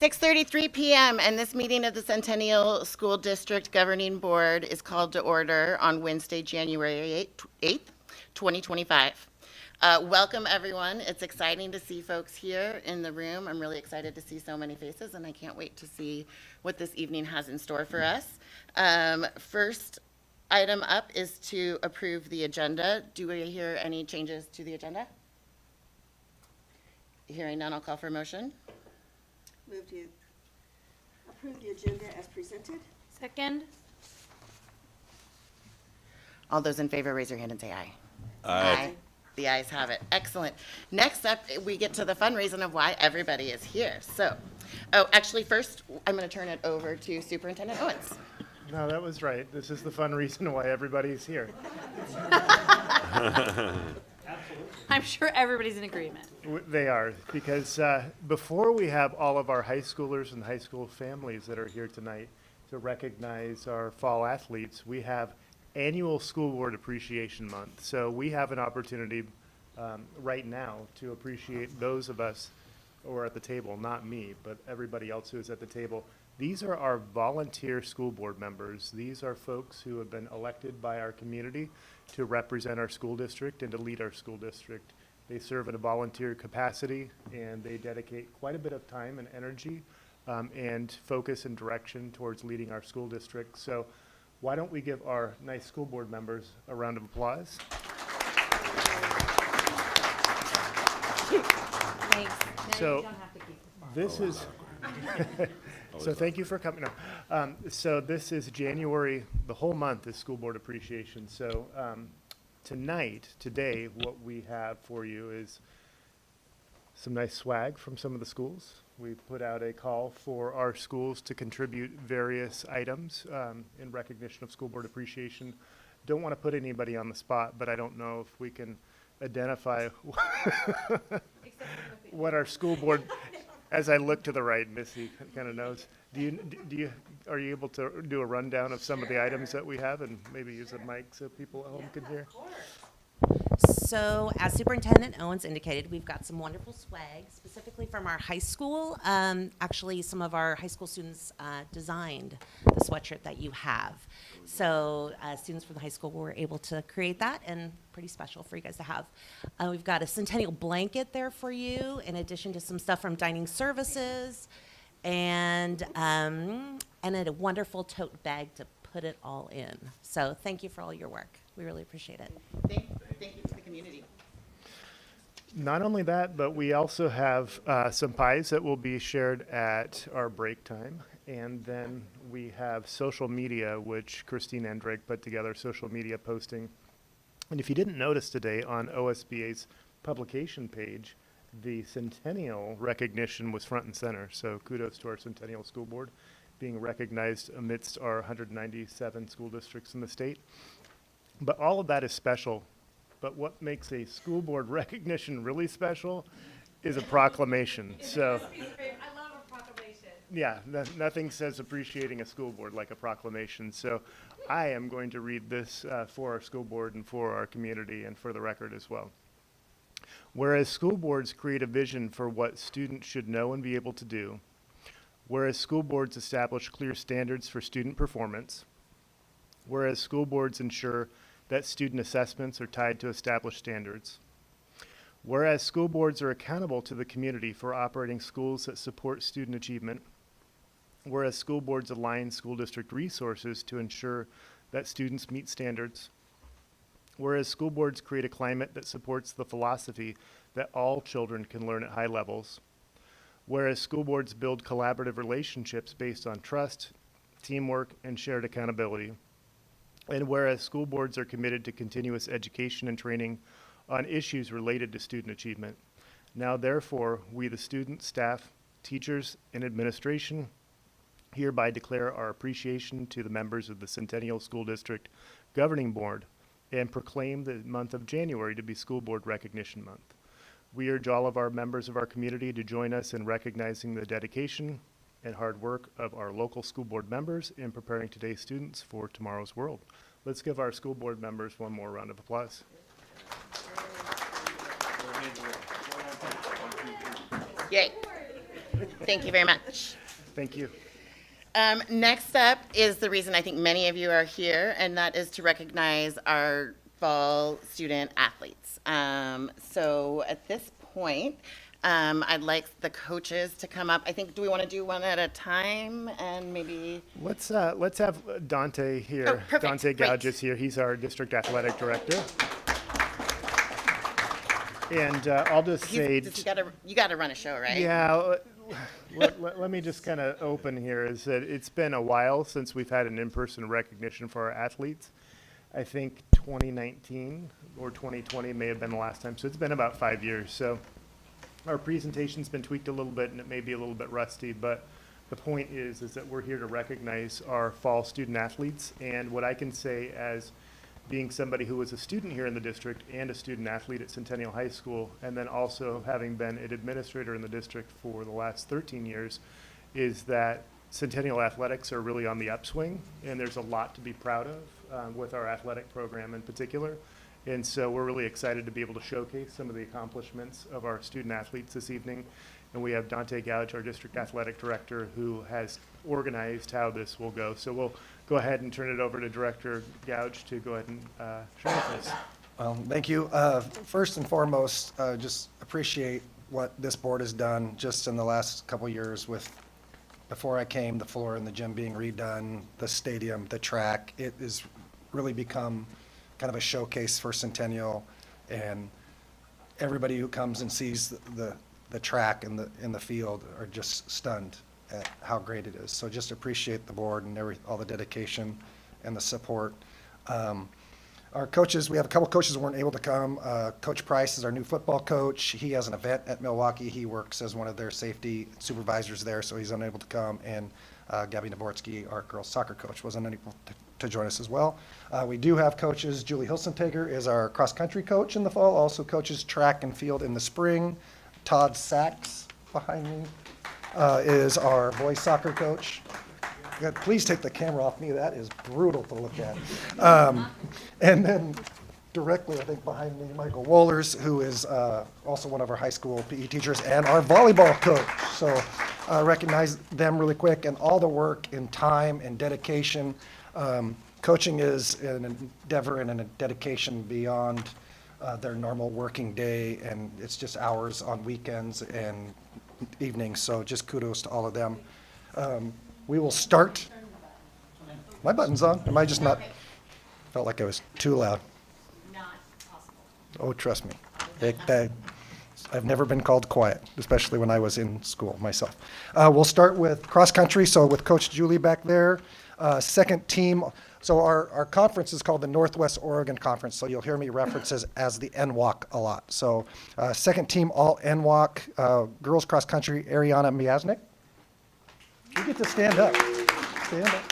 6:33 p.m. and this meeting of the Centennial School District Governing Board is called to order on Wednesday, January 8th, 2025. Welcome, everyone. It's exciting to see folks here in the room. I'm really excited to see so many faces, and I can't wait to see what this evening has in store for us. First item up is to approve the agenda. Do we hear any changes to the agenda? Hearing none, I'll call for a motion. Move to approve the agenda as presented. Second. All those in favor, raise your hand and say aye. Aye. The ayes have it. Excellent. Next up, we get to the fun reason of why everybody is here. Actually, first, I'm going to turn it over to Superintendent Owens. No, that was right. This is the fun reason why everybody's here. I'm sure everybody's in agreement. They are, because before we have all of our high schoolers and high school families that are here tonight to recognize our fall athletes, we have annual School Board Appreciation Month. So we have an opportunity right now to appreciate those of us who are at the table, not me, but everybody else who is at the table. These are our volunteer school board members. These are folks who have been elected by our community to represent our school district and to lead our school district. They serve in a volunteer capacity, and they dedicate quite a bit of time and energy and focus and direction towards leading our school district. So why don't we give our nice school board members a round of applause? Thanks. So this is, so thank you for coming up. So this is January, the whole month is School Board Appreciation. So today, what we have for you is some nice swag from some of the schools. We put out a call for our schools to contribute various items in recognition of School Board Appreciation. Don't want to put anybody on the spot, but I don't know if we can identify what our school board, as I look to the right, Missy kind of knows. Are you able to do a rundown of some of the items that we have and maybe use a mic so people at home can hear? So, as Superintendent Owens indicated, we've got some wonderful swag, specifically from our high school. Actually, some of our high school students designed the sweatshirt that you have. So, students from the high school were able to create that, and pretty special for you guys to have. We've got a Centennial blanket there for you, in addition to some stuff from Dining Services, and a wonderful tote bag to put it all in. So, thank you for all your work. We really appreciate it. Thank you to the community. Not only that, but we also have some pies that will be shared at our break time. And then we have social media, which Christine and Drake put together, social media posting. And if you didn't notice today on OSBA's publication page, the Centennial recognition was front and center. So kudos to our Centennial School Board being recognized amidst our 197 school districts in the state. But all of that is special. But what makes a school board recognition really special is a proclamation. So, I love a proclamation. yeah, nothing says appreciating a school board like a proclamation. So I am going to read this for our school board and for our community and for the record as well. Whereas school boards create a vision for what students should know and be able to do, whereas school boards establish clear standards for student performance, whereas school boards ensure that student assessments are tied to established standards, whereas school boards are accountable to the community for operating schools that support student achievement, whereas school boards align school district resources to ensure that students meet standards, whereas school boards create a climate that supports the philosophy that all children can learn at high levels, whereas school boards build collaborative relationships based on trust, teamwork, and shared accountability, and whereas school boards are committed to continuous education and training on issues related to student achievement. Now, therefore, we, the students, staff, teachers, and administration, hereby declare our appreciation to the members of the Centennial School District Governing Board and proclaim the month of January to be School Board Recognition Month. We urge all of our members of our community to join us in recognizing the dedication and hard work of our local school board members in preparing today's students for tomorrow's world. Let's give our school board members one more round of applause. Yay. Thank you very much. Thank you. Next up is the reason I think many of you are here, and that is to recognize our fall student athletes. So at this point, I'd like the coaches to come up. I think, do we want to do one at a time and maybe? Let's have Dante here. Oh, perfect. Dante Great. Gouge is here. He's our district athletic director. And I'll just say, You got to run a show, right? yeah. Let me just kind of open here. Is that it's been a while since we've had an in-person recognition for our athletes. I think 2019 or 2020 may have been the last time. So it's been about 5 years. So our presentation's been tweaked a little bit, and it may be a little bit rusty, but the point is that we're here to recognize our fall student athletes. And what I can say, as being somebody who was a student here in the district and a student athlete at Centennial High School, and then also having been an administrator in the district for the last 13 years, is that Centennial athletics are really on the upswing, and there's a lot to be proud of with our athletic program in particular. And so we're really excited to be able to showcase some of the accomplishments of our student athletes this evening. And we have Dante Gouge, our district athletic director, who has organized how this will go. So we'll go ahead and turn it over to Director Gouge to go ahead and show us this. Thank you. First and foremost, just appreciate what this board has done just in the last couple of years with, before I came, the floor in the gym being redone, the stadium, the track. It has really become kind of a showcase for Centennial, and everybody who comes and sees the track and in the field are just stunned at how great it is. So just appreciate the board and all the dedication and the support. Our coaches, we have a couple coaches who weren't able to come. Coach Price is our new football coach. He has an event at Milwaukee. He works as one of their safety supervisors there, so he's unable to come. And Gabby Nabortsky, our girls soccer coach, was unable to join us as well. We do have coaches. Julie Hilsentager is our cross-country coach in the fall, also coaches track and field in the spring. Todd Sachs behind me is our boys soccer coach. God, please take the camera off me. That is brutal to look at. And then directly, I think, behind me, Michael Wohlers, who is also one of our high school PE teachers and our volleyball coach. So recognize them really quick, and all the work and time and dedication. Coaching is an endeavor and a dedication beyond their normal working day, and it's just hours on weekends and evenings. So just kudos to all of them. We will start. My button's on. Am I just not? Felt like I was too loud. Not possible. Oh, trust me. I've never been called quiet, especially when I was in school myself. We'll start with cross country. So with Coach Julie back there, second team. So our conference is called the Northwest Oregon Conference. So you'll hear me reference as the NWOC a lot. So second team all NWOC, girls cross country, Ariana Miasnik. You get to stand up. Stand up.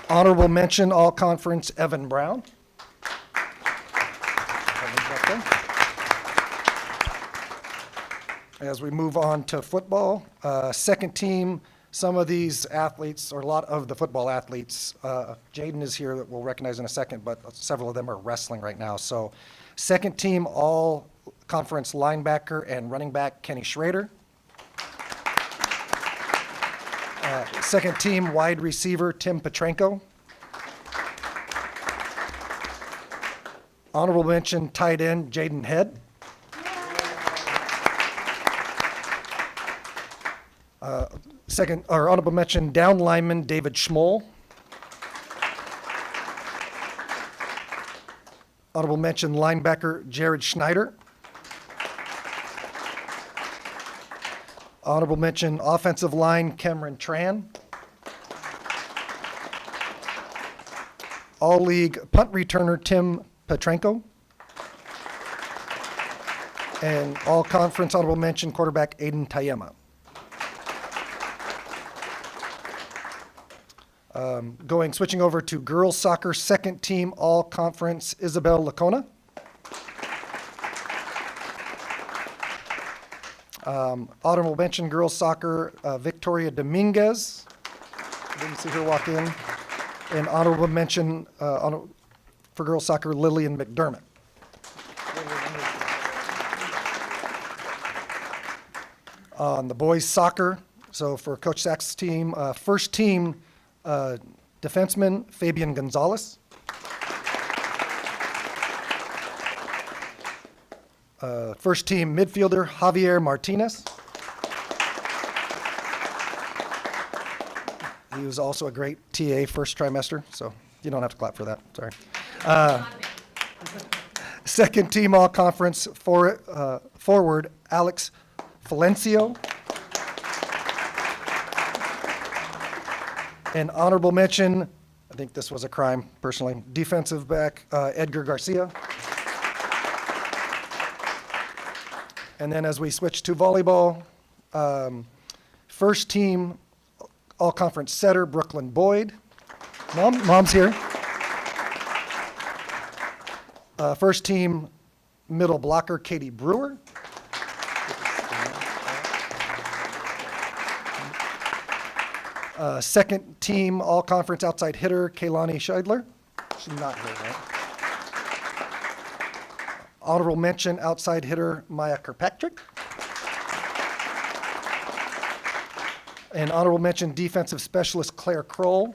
Honorable mention, all conference, Evan Brown. As we move on to football, second team, some of these athletes, or a lot of the football athletes, Jaden is here that we'll recognize in a second, but several of them are wrestling right now. So second team, all conference linebacker and running back, Kenny Schrader. Second team, wide receiver, Tim Petrenko. Honorable mention, tight end, Jaden Head. Honorable mention, down lineman, David Schmoll. Honorable mention, linebacker, Jared Schneider. Honorable mention, offensive line, Cameron Tran. All-league punt returner, Tim Petrenko. And all-conference honorable mention, quarterback, Aiden Tayema. Switching over to girls soccer, second team, all-conference, Isabel Lacona. Honorable mention, girls soccer, Victoria Dominguez. Didn't see her walk in. And honorable mention for girls soccer, Lillian McDermott. On the boys soccer, so for Coach Sachs' team, first team defenseman Fabian Gonzalez. First team midfielder Javier Martinez. He was also a great TA first trimester, so you don't have to clap for that, sorry. Second team all-conference forward Alex Valencio. An honorable mention, I think this was a crime personally, defensive back Edgar Garcia. And then as we switch to volleyball, first team all-conference setter Brooklyn Boyd. Mom's here. First team middle blocker Katie Brewer. Second team all-conference outside hitter Kaylani Scheidler. She's not here, right? Honorable mention outside hitter Maya Kirkpatrick. And honorable mention defensive specialist Claire Kroll.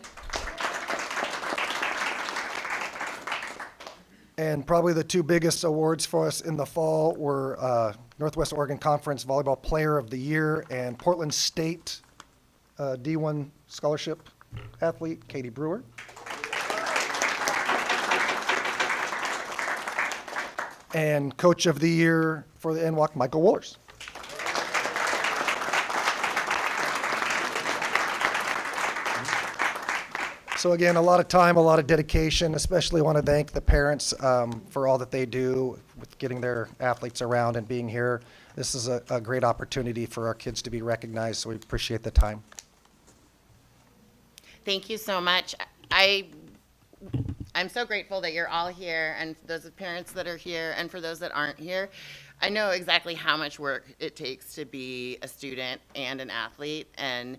And probably the two biggest awards for us in the fall were Northwest Oregon Conference Volleyball Player of the Year and Portland State D1 Scholarship athlete Katie Brewer. And Coach of the Year for the NWAC, Michael Wohlers. So again, a lot of time, a lot of dedication, especially want to thank the parents for all that they do with getting their athletes around and being here. This is a great opportunity for our kids to be recognized, so we appreciate the time. Thank you so much. I'm so grateful that you're all here, and those parents that are here, and for those that aren't here. I know exactly how much work it takes to be a student and an athlete and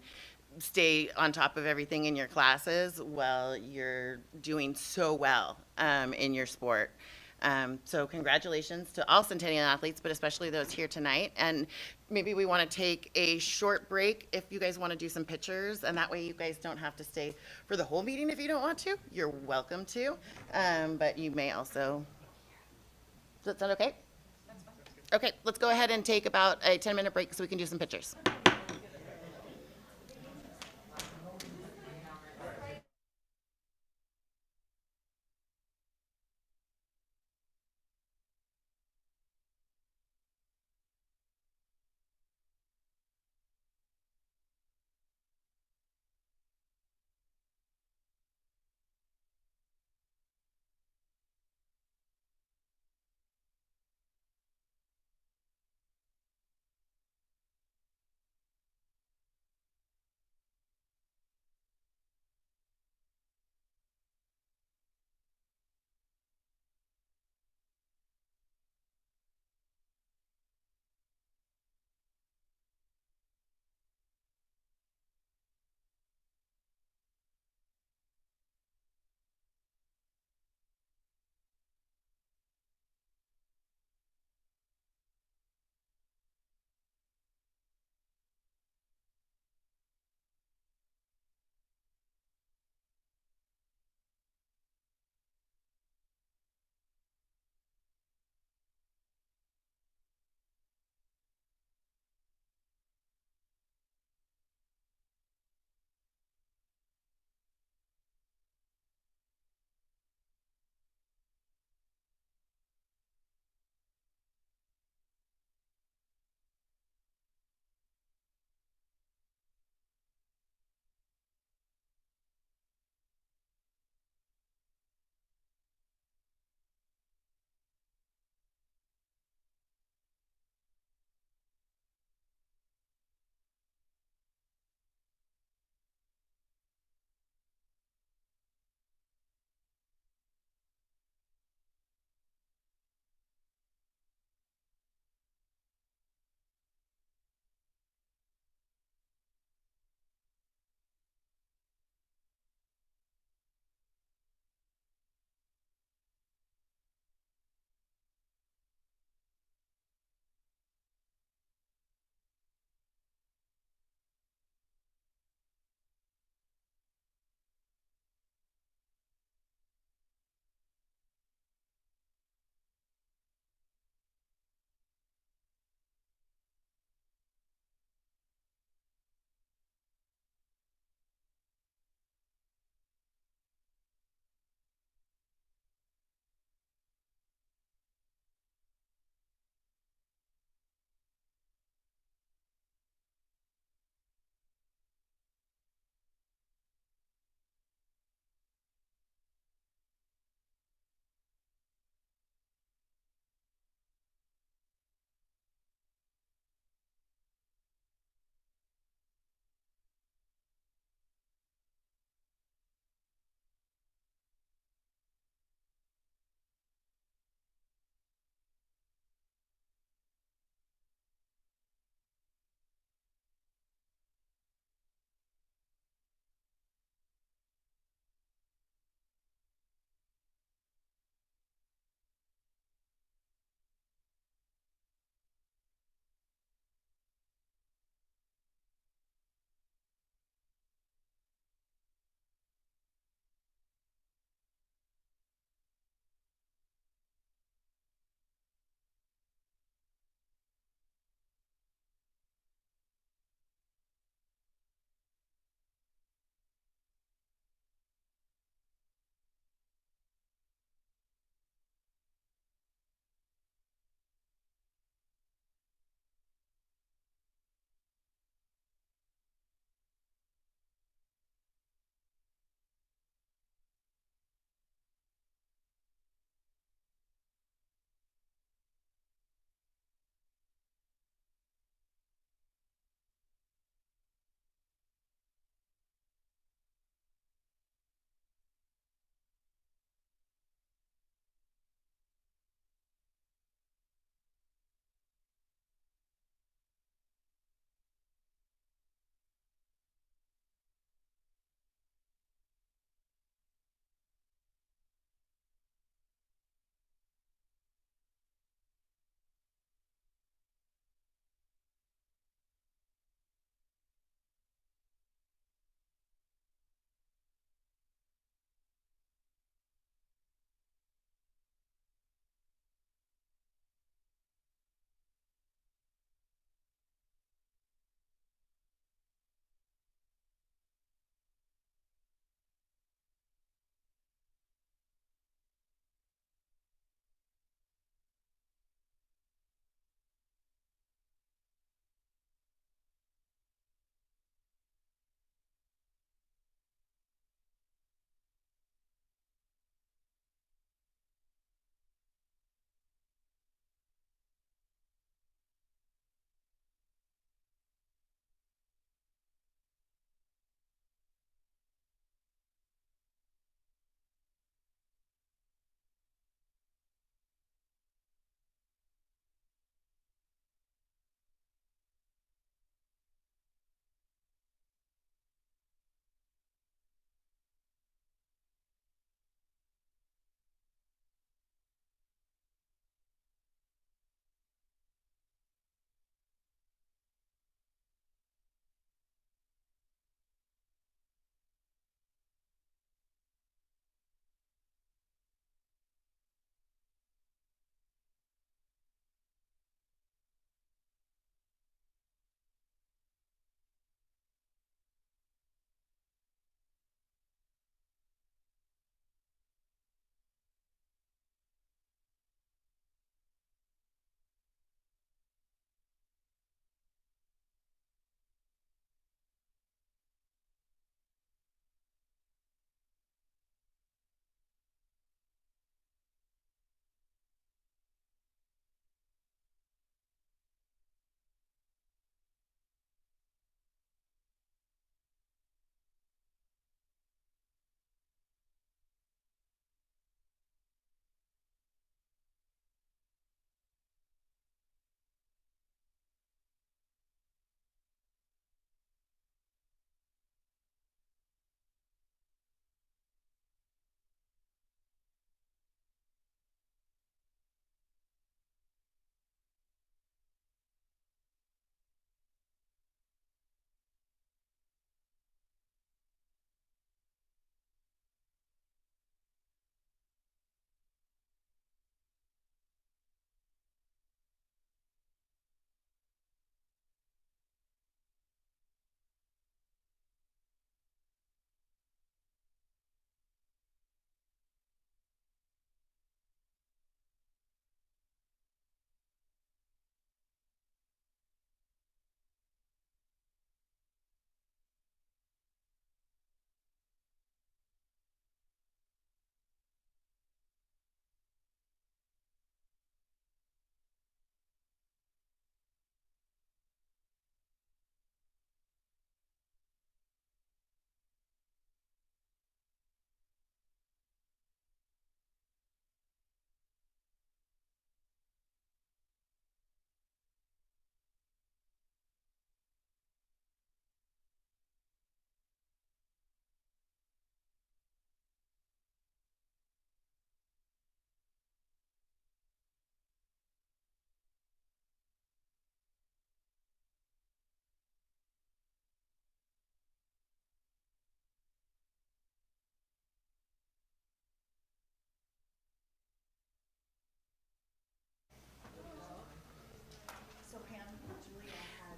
stay on top of everything in your classes while you're doing so well in your sport. So congratulations to all Centennial athletes, but especially those here tonight. And maybe we want to take a short break if you guys want to do some pictures, and that way you guys don't have to stay for the whole meeting if you don't want to. You're welcome to, but you may also. Does that sound okay? That's fine. Okay, let's go ahead and take about a 10-minute break so we can do some pictures.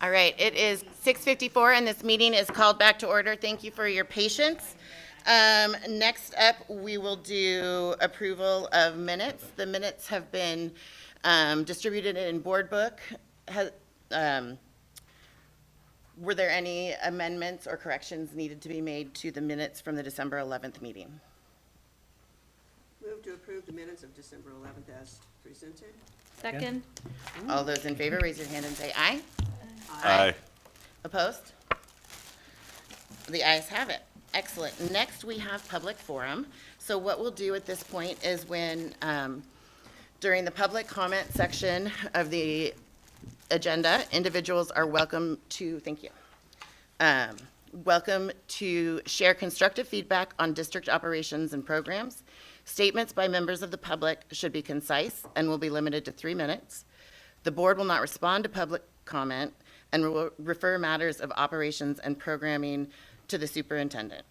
All right, it is 6:54 and this meeting is called back to order. Thank you for your patience. Next up, we will do approval of minutes. The minutes have been distributed in board book. Were there any amendments or corrections needed to be made to the minutes from the December 11th meeting? Move to approve the minutes of December 11th as presented. Second. All those in favor, raise your hand and say aye. Aye. Opposed? The ayes have it. Excellent. Next, we have public forum. So what we'll do at this point is when, during the public comment section of the agenda, individuals are welcome to, thank you, welcome to share constructive feedback on district operations and programs. Statements by members of the public should be concise and will be limited to 3 minutes. The board will not respond to public comment and will refer matters of operations and programming to the superintendent.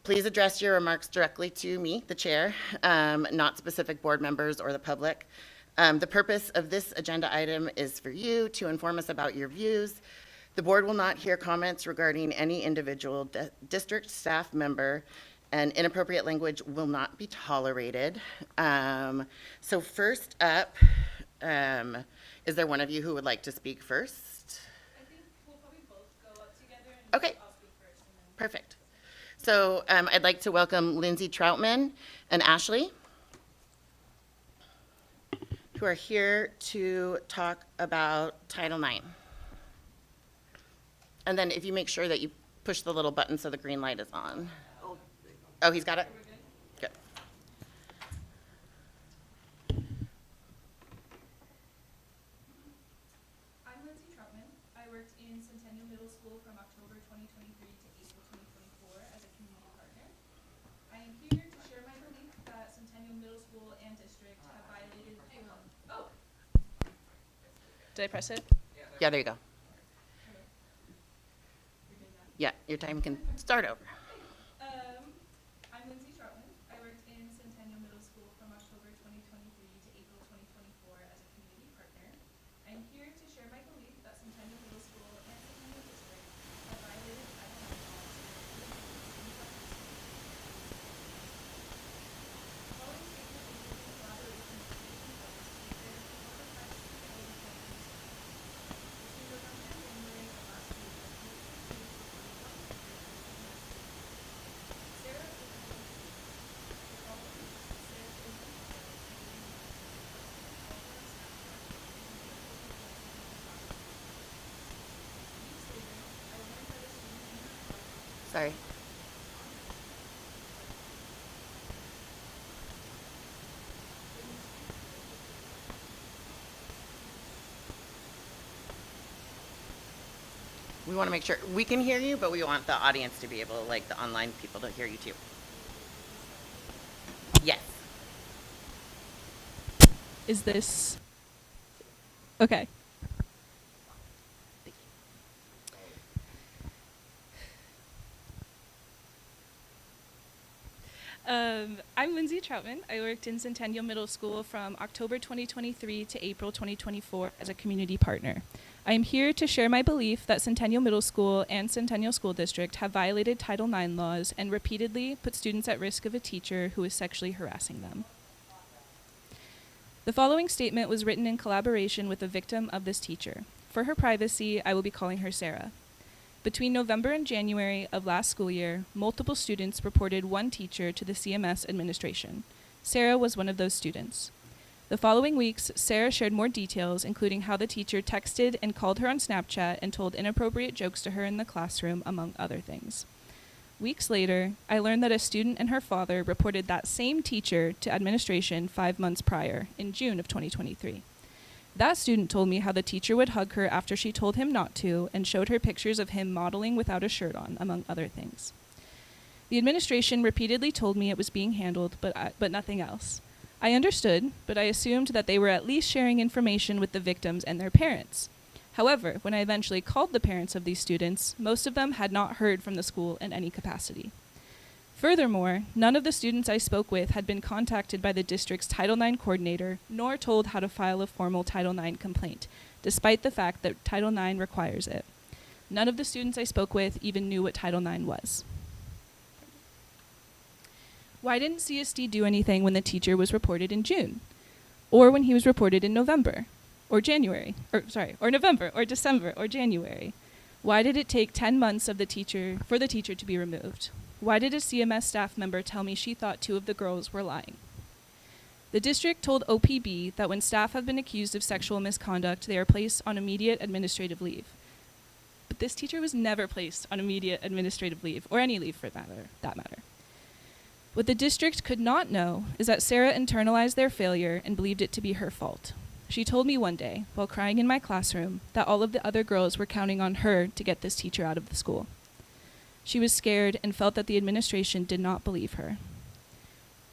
Please address your remarks directly to me, the chair, not specific board members or the public. The purpose of this agenda item is for you to inform us about your views. The board will not hear comments regarding any individual district staff member, and inappropriate language will not be tolerated. So first up, is there one of you who would like to speak first? I think we'll probably both go up together and Okay. I'll speak first. And then Perfect. So I'd like to welcome Lindsay Troutman and Ashley, who are here to talk about Title IX. And then if you make sure that you push the little button so the green light is on. Oh, Oh, he's got it? Good. I'm Lindsay Troutman. I worked in Centennial Middle School from October 2023 to April 2024 as a community partner. I am here to share my belief that Centennial Middle School and district have violated. Oh. Did I press it? Yeah, there you go. Yeah, your time can start over. I'm Lindsay Troutman. I worked in Centennial Middle School from October 2023 to April 2024 as a community partner. I'm here to share my belief that Centennial Middle School and Centennial District have violated Title IX laws and repeatedly students are participating in collaboration with state and federal agencies. Between November and January of last year, multiple students reported one teacher Sarah Sorry. We want to make sure, we can hear you, but we want the audience to be able, like the online people to hear you too. Yes. Is this okay? I'm Lindsay Troutman. I worked in Centennial Middle School from October 2023 to April 2024 as a community partner. I am here to share my belief that Centennial Middle School and Centennial School District have violated Title IX laws and repeatedly put students at risk of a teacher who is sexually harassing them. The following statement was written in collaboration with a victim of this teacher. For her privacy, I will be calling her Sarah. Between November and January of last school year, multiple students reported one teacher to the CMS administration. Sarah was one of those students. The following weeks, Sarah shared more details, including how the teacher texted and called her on Snapchat and told inappropriate jokes to her in the classroom, among other things. Weeks later, I learned that a student and her father reported that same teacher to administration 5 months prior, in June of 2023. That student told me how the teacher would hug her after she told him not to and showed her pictures of him modeling without a shirt on, among other things. The administration repeatedly told me it was being handled, but nothing else. I understood, but I assumed that they were at least sharing information with the victims and their parents. However, when I eventually called the parents of these students, most of them had not heard from the school in any capacity. Furthermore, none of the students I spoke with had been contacted by the district's Title IX coordinator, nor told how to file a formal Title IX complaint, despite the fact that Title IX requires it. None of the students I spoke with even knew what Title IX was. Why didn't CSD do anything when the teacher was reported in June? Or when he was reported in November? Or January? Or November, or December, or January? Why did it take 10 months for the teacher to be removed? Why did a CMS staff member tell me she thought 2 of the girls were lying? The district told OPB that when staff have been accused of sexual misconduct, they are placed on immediate administrative leave. But this teacher was never placed on immediate administrative leave, or any leave for that matter. What the district could not know is that Sarah internalized their failure and believed it to be her fault. She told me one day, while crying in my classroom, that all of the other girls were counting on her to get this teacher out of the school. She was scared and felt that the administration did not believe her.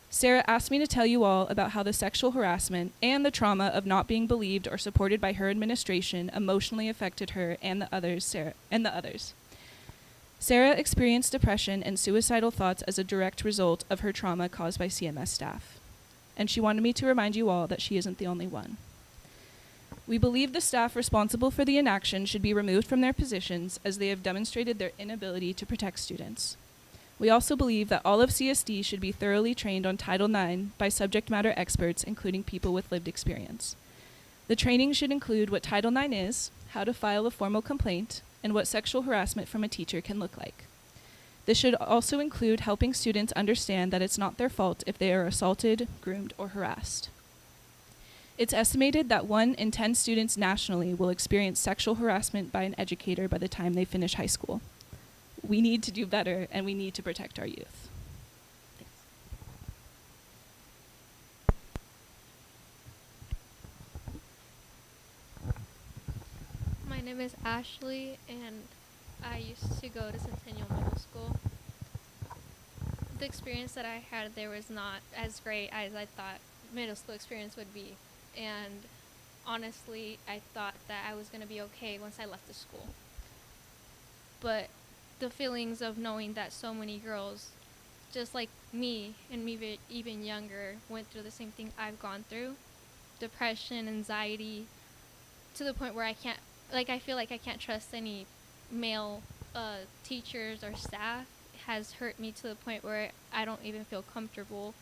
Sarah asked me to tell you all about how the sexual harassment and the trauma of not being believed or supported by her administration emotionally affected her and the others. Sarah experienced depression and suicidal thoughts as a direct result of her trauma caused by CMS staff. And she wanted me to remind you all that she isn't the only one. We believe the staff responsible for the inaction should be removed from their positions as they have demonstrated their inability to protect students. We also believe that all of CSD should be thoroughly trained on Title IX by subject matter experts, including people with lived experience. The training should include what Title IX is, how to file a formal complaint, and what sexual harassment from a teacher can look like. This should also include helping students understand that it's not their fault if they are assaulted, groomed, or harassed. It's estimated that 1 in 10 students nationally will experience sexual harassment by an educator by the time they finish high school. We need to do better, and we need to protect our youth. My name is Ashley, and I used to go to Centennial Middle School. The experience that I had there was not as great as I thought middle school experience would be. And honestly, I thought that I was going to be okay once I left the school. But the feelings of knowing that so many girls, just like me and me even younger, went through the same thing I've gone through, depression, anxiety, to the point where I feel like I can't trust any male teachers or staff, has hurt me to the point where I don't even feel comfortable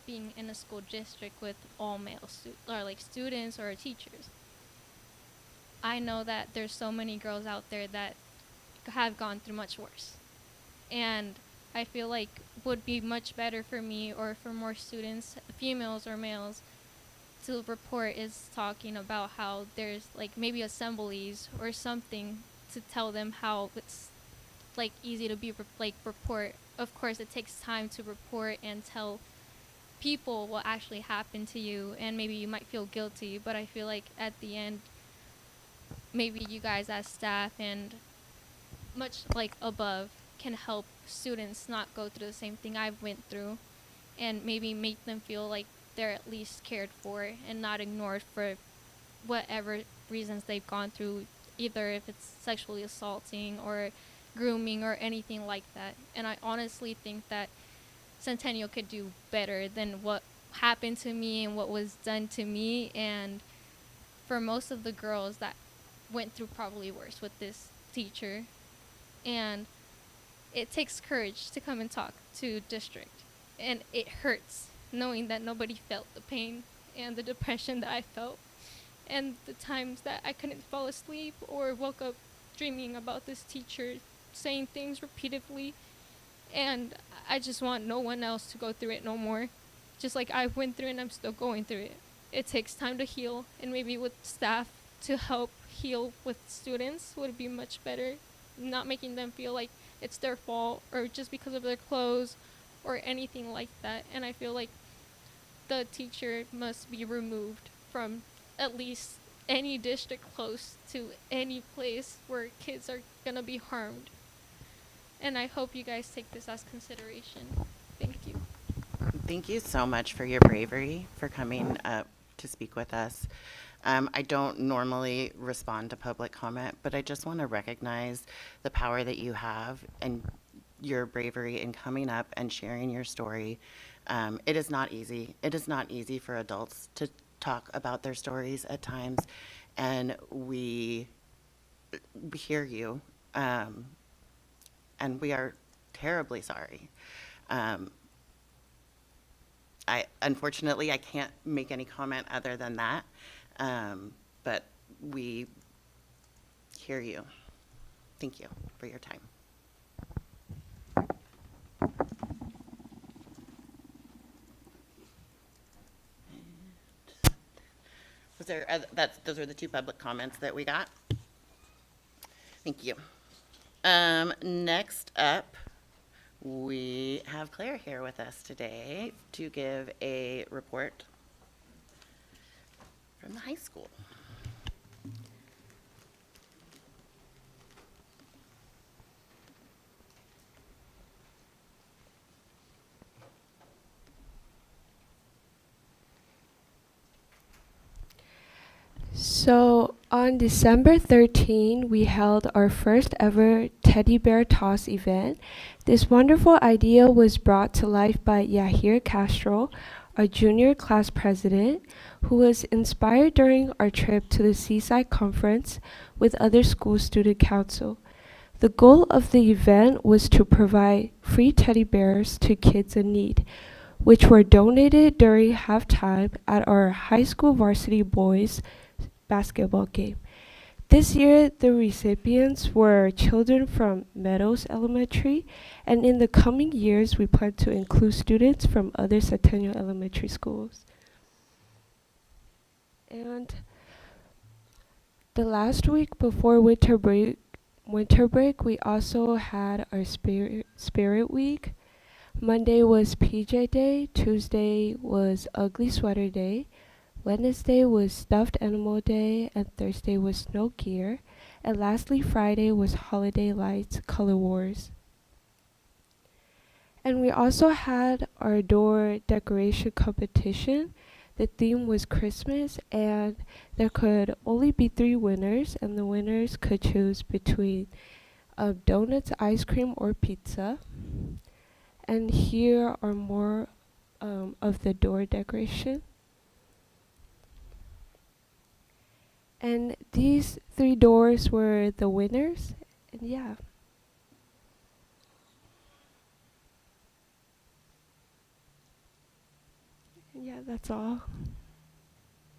being in a school district with all male students or teachers. I know that there's so many girls out there that have gone through much worse, and I feel like would be much better for me or for more students, females or males, to report is talking about how there's like maybe assemblies or something to tell them how it's like easy to be report. Of course, it takes time to report and tell people what actually happened to you, and maybe you might feel guilty, but I feel like at the end, maybe you guys as staff and much like above can help students not go through the same thing I've went through, and maybe make them feel like they're at least cared for and not ignored for whatever reasons they've gone through, either if it's sexually assaulting or grooming or anything like that. And I honestly think that Centennial could do better than what happened to me and what was done to me, and for most of the girls that went through probably worse with this teacher. And it takes courage to come and talk to district, and it hurts knowing that nobody felt the pain and the depression that I felt, and the times that I couldn't fall asleep or woke up dreaming about this teacher saying things repeatedly. And I just want no one else to go through it no more. Just like I went through it, and I'm still going through it. It takes time to heal, and maybe with staff to help heal with students would be much better. Not making them feel like it's their fault or just because of their clothes or anything like that. And I feel like the teacher must be removed from at least any district close to any place where kids are going to be harmed. And I hope you guys take this as consideration. Thank you. Thank you so much for your bravery for coming up to speak with us. I don't normally respond to public comment, but I just want to recognize the power that you have and your bravery in coming up and sharing your story. It is not easy. It is not easy for adults to talk about their stories at times, and we hear you, and we are terribly sorry. Unfortunately, I can't make any comment other than that, but we hear you. Thank you for your time. Those are the two public comments that we got. Thank you. Next up, we have Claire here with us today to give a report from the high school. So on December 13, we held our first ever teddy bear toss event. This wonderful idea was brought to life by Yahir Castro, our junior class president, who was inspired during our trip to the Seaside Conference with other school student council. The goal of the event was to provide free teddy bears to kids in need, which were donated during halftime at our high school varsity boys basketball game. This year, the recipients were children from Meadows Elementary, and in the coming years, we plan to include students from other Centennial elementary schools. And the last week before winter break, we also had our Spirit Week. Monday was PJ Day, Tuesday was Ugly Sweater Day, Wednesday was Stuffed Animal Day, and Thursday was Snow Gear, and lastly Friday was Holiday Lights Color Wars. And we also had our door decoration competition. The theme was Christmas, and there could only be 3 winners, and the winners could choose between donuts, ice cream, or pizza. And here are more of the door decoration. And these 3 doors were the winners, and yeah. Yeah, that's all.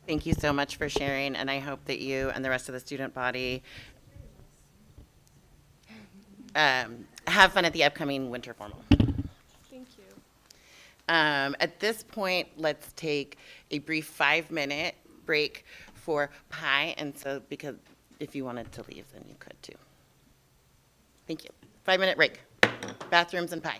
Thank you so much for sharing, and I hope that you and the rest of the student body have fun at the upcoming winter formal. Thank you. At this point, let's take a brief 5-minute break for pie, and so because if you wanted to leave, then you could too. Thank you. 5-minute break. Bathrooms and pie.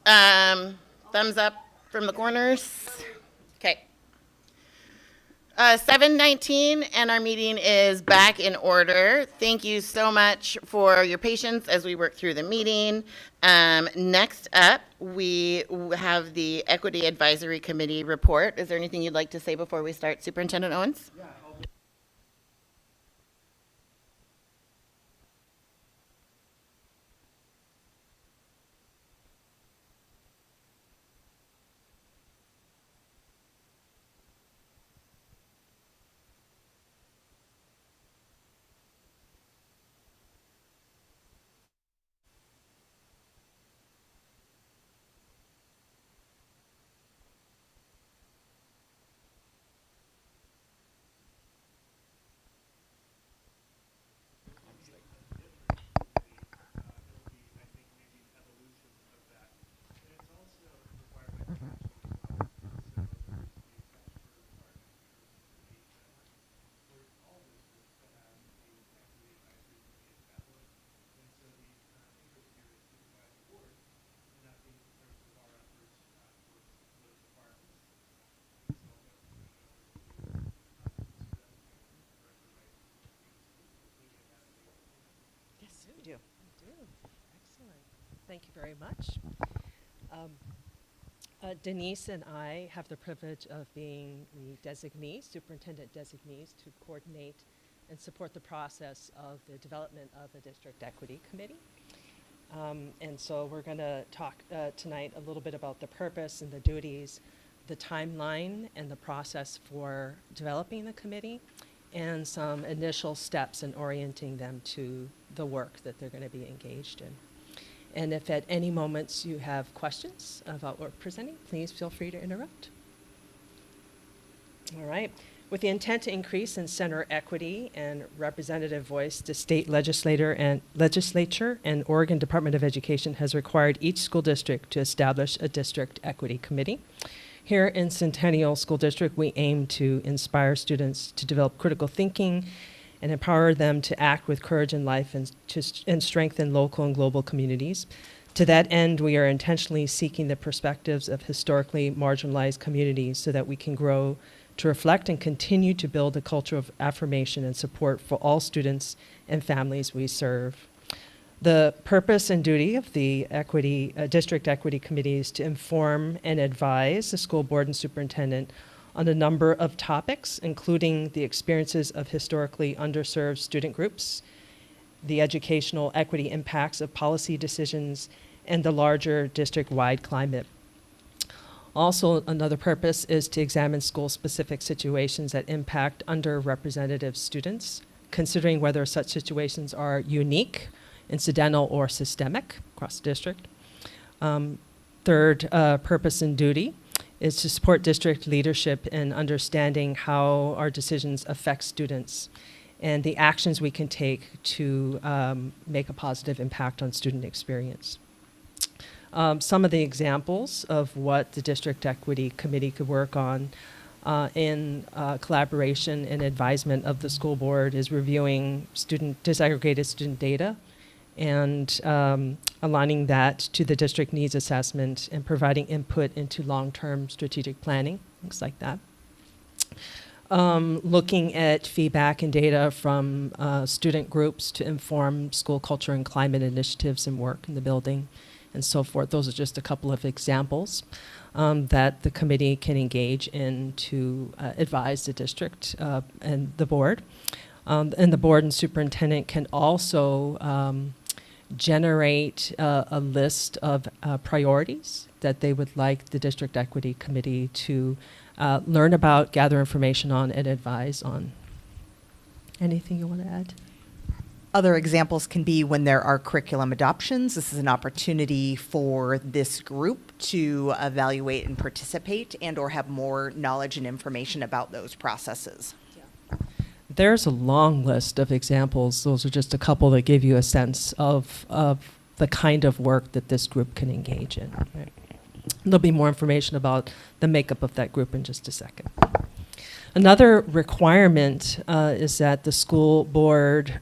Thumbs up from the corners. Okay. 7:19, and our meeting is back in order. Thank you so much for your patience as we work through the meeting. Next up, we have the Equity Advisory Committee report. Is there anything you'd like to say before we start, Superintendent Owens? Yes, we do. Excellent. Thank you very much. Denise and I have the privilege of being the designees, superintendent designees, to coordinate and support the process of the development of the District Equity Committee. And so we're going to talk tonight a little bit about the purpose and the duties, the timeline and the process for developing the committee, and some initial steps in orienting them to the work that they're going to be engaged in. And if at any moments you have questions about what we're presenting, please feel free to interrupt. All right. With the intent to increase and center equity and representative voice, the state legislature and Oregon Department of Education has required each school district to establish a district equity committee. Here in Centennial School District, we aim to inspire students to develop critical thinking and empower them to act with courage in life and strengthen local and global communities. To that end, we are intentionally seeking the perspectives of historically marginalized communities so that we can grow to reflect and continue to build a culture of affirmation and support for all students and families we serve. The purpose and duty of the District Equity Committee is to inform and advise the school board and superintendent on a number of topics, including the experiences of historically underserved student groups, the educational equity impacts of policy decisions, and the larger district-wide climate. Also, another purpose is to examine school-specific situations that impact underrepresented students, considering whether such situations are unique, incidental, or systemic across the district. Third purpose and duty is to support district leadership in understanding how our decisions affect students and the actions we can take to make a positive impact on student experience. Some of the examples of what the District Equity Committee could work on in collaboration and advisement of the school board is reviewing disaggregated student data and aligning that to the district needs assessment and providing input into long-term strategic planning, things like that. Looking at feedback and data from student groups to inform school culture and climate initiatives and work in the building and so forth. Those are just a couple of examples that the committee can engage in to advise the district and the board. And the board and superintendent can also generate a list of priorities that they would like the District Equity Committee to learn about, gather information on, and advise on. Anything you want to add? Other examples can be when there are curriculum adoptions. This is an opportunity for this group to evaluate and participate and or have more knowledge and information about those processes. There's a long list of examples. Those are just a couple that give you a sense of the kind of work that this group can engage in. Right. There'll be more information about the makeup of that group in just a second. Another requirement is that the school board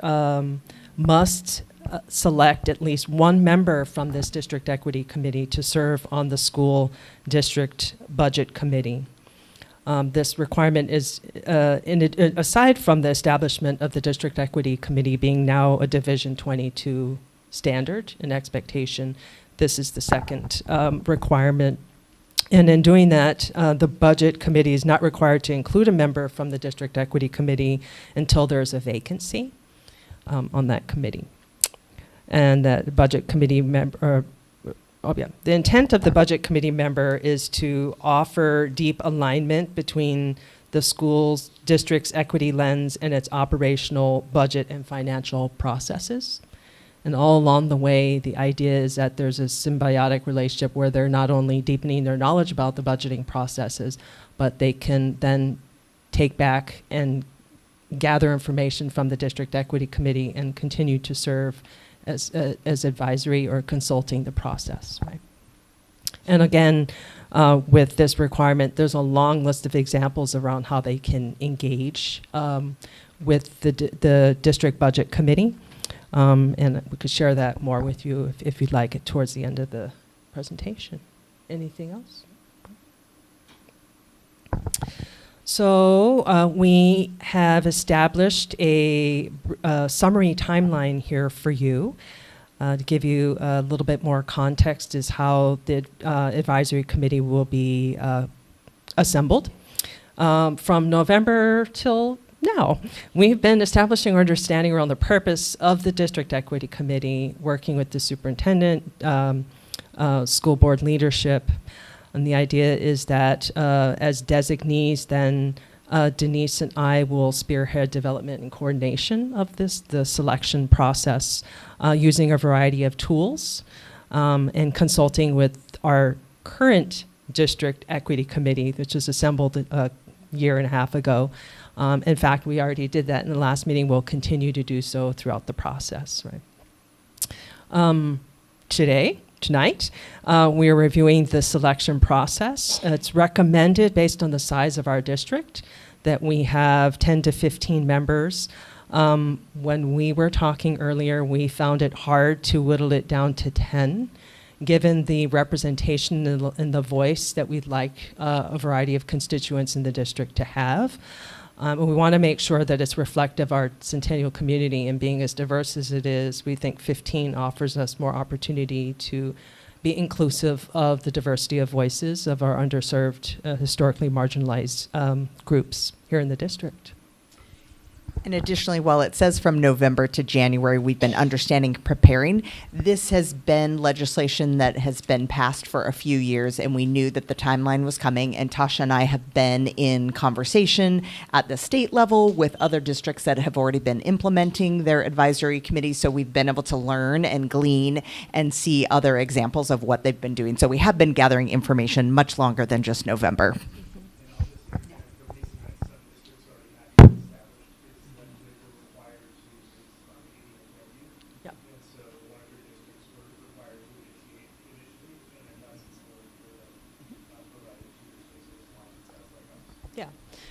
must select at least one member from this district equity committee to serve on the school district budget committee. This requirement is, aside from the establishment of the district equity committee being now a Division 22 standard and expectation, this is the second requirement. And in doing that, the budget committee is not required to include a member from the district equity committee until there's a vacancy on that committee. And that budget committee member, the intent of the budget committee member is to offer deep alignment between the school's district's equity lens and its operational budget and financial processes. And all along the way, the idea is that there's a symbiotic relationship where they're not only deepening their knowledge about the budgeting processes, but they can then take back and gather information from the district equity committee and continue to serve as advisory or consulting the process, right? And again, with this requirement, there's a long list of examples around how they can engage with the district budget committee. And we could share that more with you if you'd like it towards the end of the presentation. Anything else? So we have established a summary timeline here for you. To give you a little bit more context is how the advisory committee will be assembled. From November till now, we've been establishing our understanding around the purpose of the District Equity Committee, working with the superintendent, school board leadership. And the idea is that as designees, then Denise and I will spearhead development and coordination of the selection process using a variety of tools and consulting with our current District Equity Committee, which was assembled a year and a half ago. In fact, we already did that in the last meeting. We'll continue to do so throughout the process, right? Tonight, we are reviewing the selection process. It's recommended, based on the size of our district, that we have 10 to 15 members. When we were talking earlier, we found it hard to whittle it down to 10, given the representation and the voice that we'd like a variety of constituents in the district to have. We want to make sure that it's reflective of our Centennial community, and being as diverse as it is, we think 15 offers us more opportunity to be inclusive of the diversity of voices of our underserved, historically marginalized groups here in the district. And additionally, while it says from November to January, we've been understanding, preparing, this has been legislation that has been passed for a few years, and we knew that the timeline was coming. And Tasha and I have been in conversation at the state level with other districts that have already been implementing their advisory committees. So we've been able to learn and glean and see other examples of what they've been doing. So we have been gathering information much longer than just November.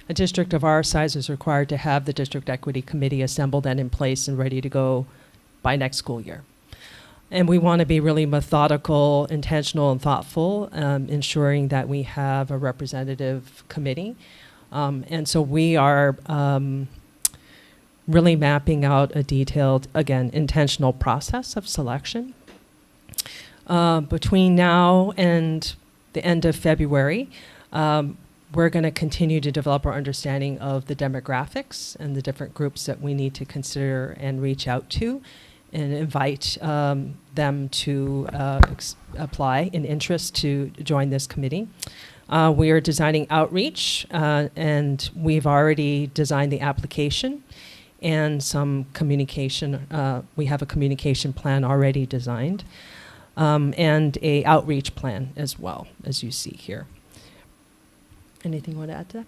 A district of our size is required to have the District Equity Committee assembled and in place and ready to go by next school year. And we want to be really methodical, intentional, and thoughtful, ensuring that we have a representative committee. And so we are really mapping out a detailed, again, intentional process of selection. Between now and the end of February, we're going to continue to develop our understanding of the demographics and the different groups that we need to consider and reach out to, and invite them to apply in interest to join this committee. We are designing outreach, and we've already designed the application and some communication. We have a communication plan already designed, and a outreach plan as well, as you see here. Anything you want to add to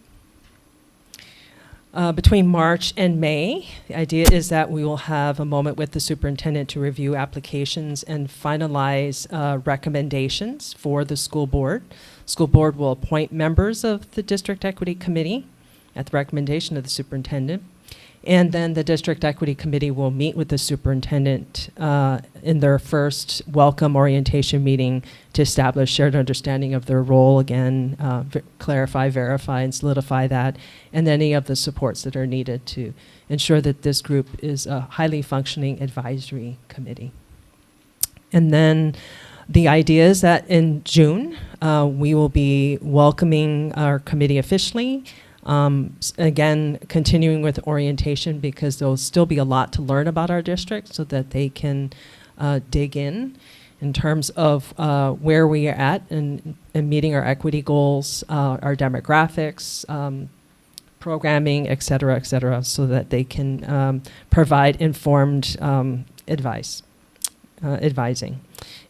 that? Between March and May, the idea is that we will have a moment with the superintendent to review applications and finalize recommendations for the school board. School board will appoint members of the District Equity Committee at the recommendation of the superintendent. And then the District Equity Committee will meet with the superintendent in their first welcome orientation meeting to establish shared understanding of their role again, clarify, verify, and solidify that, and any of the supports that are needed to ensure that this group is a highly functioning advisory committee. And then the idea is that in June, we will be welcoming our committee officially. Again, continuing with orientation because there'll still be a lot to learn about our district so that they can dig in terms of where we are at in meeting our equity goals, our demographics, programming, et cetera, so that they can provide informed advising.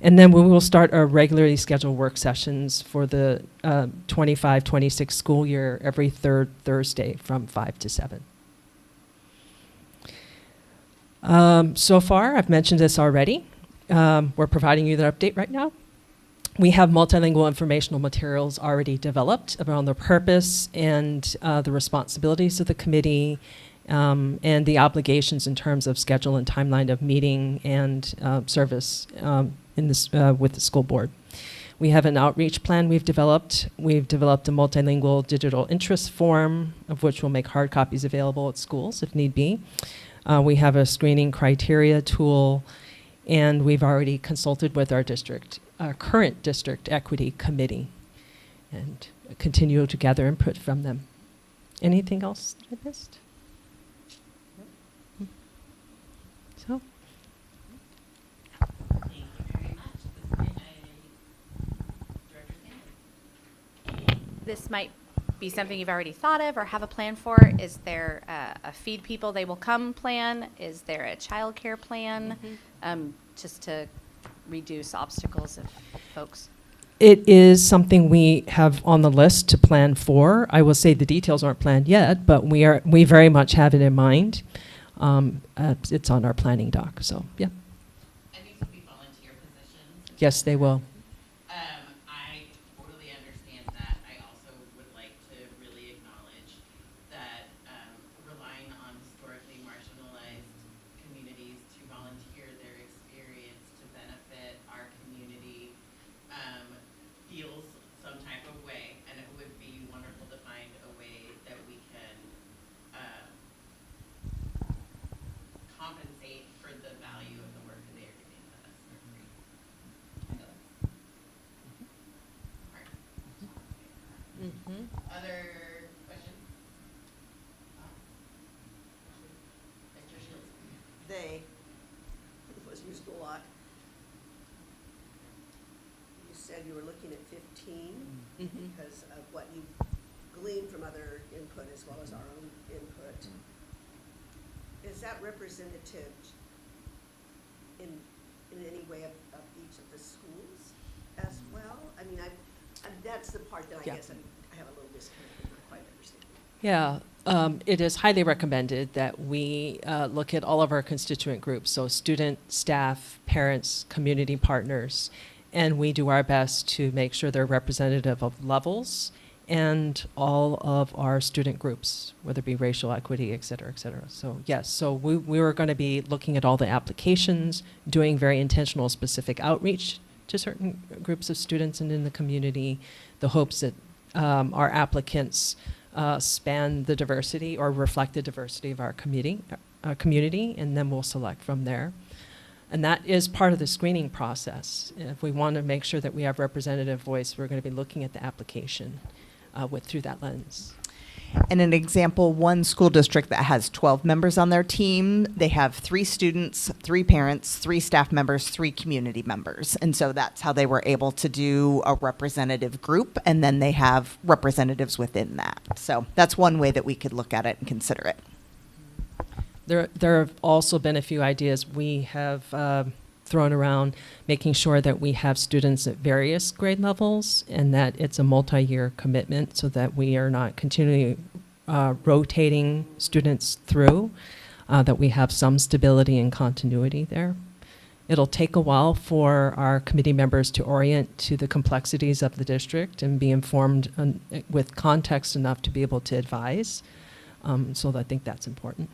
And then we will start our regularly scheduled work sessions for the 25-26 school year every third Thursday from 5 to 7. So far, I've mentioned this already. We're providing you the update right now. We have multilingual informational materials already developed around the purpose and the responsibilities of the committee and the obligations in terms of schedule and timeline of meeting and service in this, with the school board. We have an outreach plan we've developed. We've developed a multilingual digital interest form, of which we'll make hard copies available at schools if need be. We have a screening criteria tool, and we've already consulted with our district, our current district equity committee, and continue to gather input from them. Anything else I missed? So. Thank you very much. Director Stanley. This might be something you've already thought of or have a plan for. Is there a feed people they will come plan? Is there a childcare plan? Just to reduce obstacles of folks. It is something we have on the list to plan for. I will say the details aren't planned yet, but we very much have it in mind. It's on our planning doc, so yeah. And these will be volunteer positions. Yes, they will. I totally understand that. I also would like to really acknowledge that relying on historically marginalized communities to volunteer their experience to benefit our community feels some type of way, and it would be wonderful to find a way that we can compensate for the value of the work that they are giving to us for free. I know that's hard. Other questions? Mr. Shields? They was used a lot. You said you were looking at 15 because of what you gleaned from other input as well as our own input. Is that representative in any way of each of the schools as well? I mean, that's the part that I Yeah. guess I have a little disconnect and not quite understand. Yeah, it is highly recommended that we look at all of our constituent groups, so student, staff, parents, community partners, and we do our best to make sure they're representative of levels and all of our student groups, whether it be racial equity, et cetera, et cetera. So yes, so we were going to be looking at all the applications, doing very intentional specific outreach to certain groups of students and in the community, the hopes that our applicants span the diversity or reflect the diversity of our community, and then we'll select from there. And that is part of the screening process. If we want to make sure that we have representative voice, we're going to be looking at the application through that lens. And an example, one school district that has 12 members on their team, they have 3 students, 3 parents, 3 staff members, 3 community members. And so that's how they were able to do a representative group, and then they have representatives within that. So that's one way that we could look at it and consider it. There have also been a few ideas we have thrown around, making sure that we have students at various grade levels and that it's a multi-year commitment so that we are not continually rotating students through, that we have some stability and continuity there. It'll take a while for our committee members to orient to the complexities of the district and be informed with context enough to be able to advise. So I think that's important.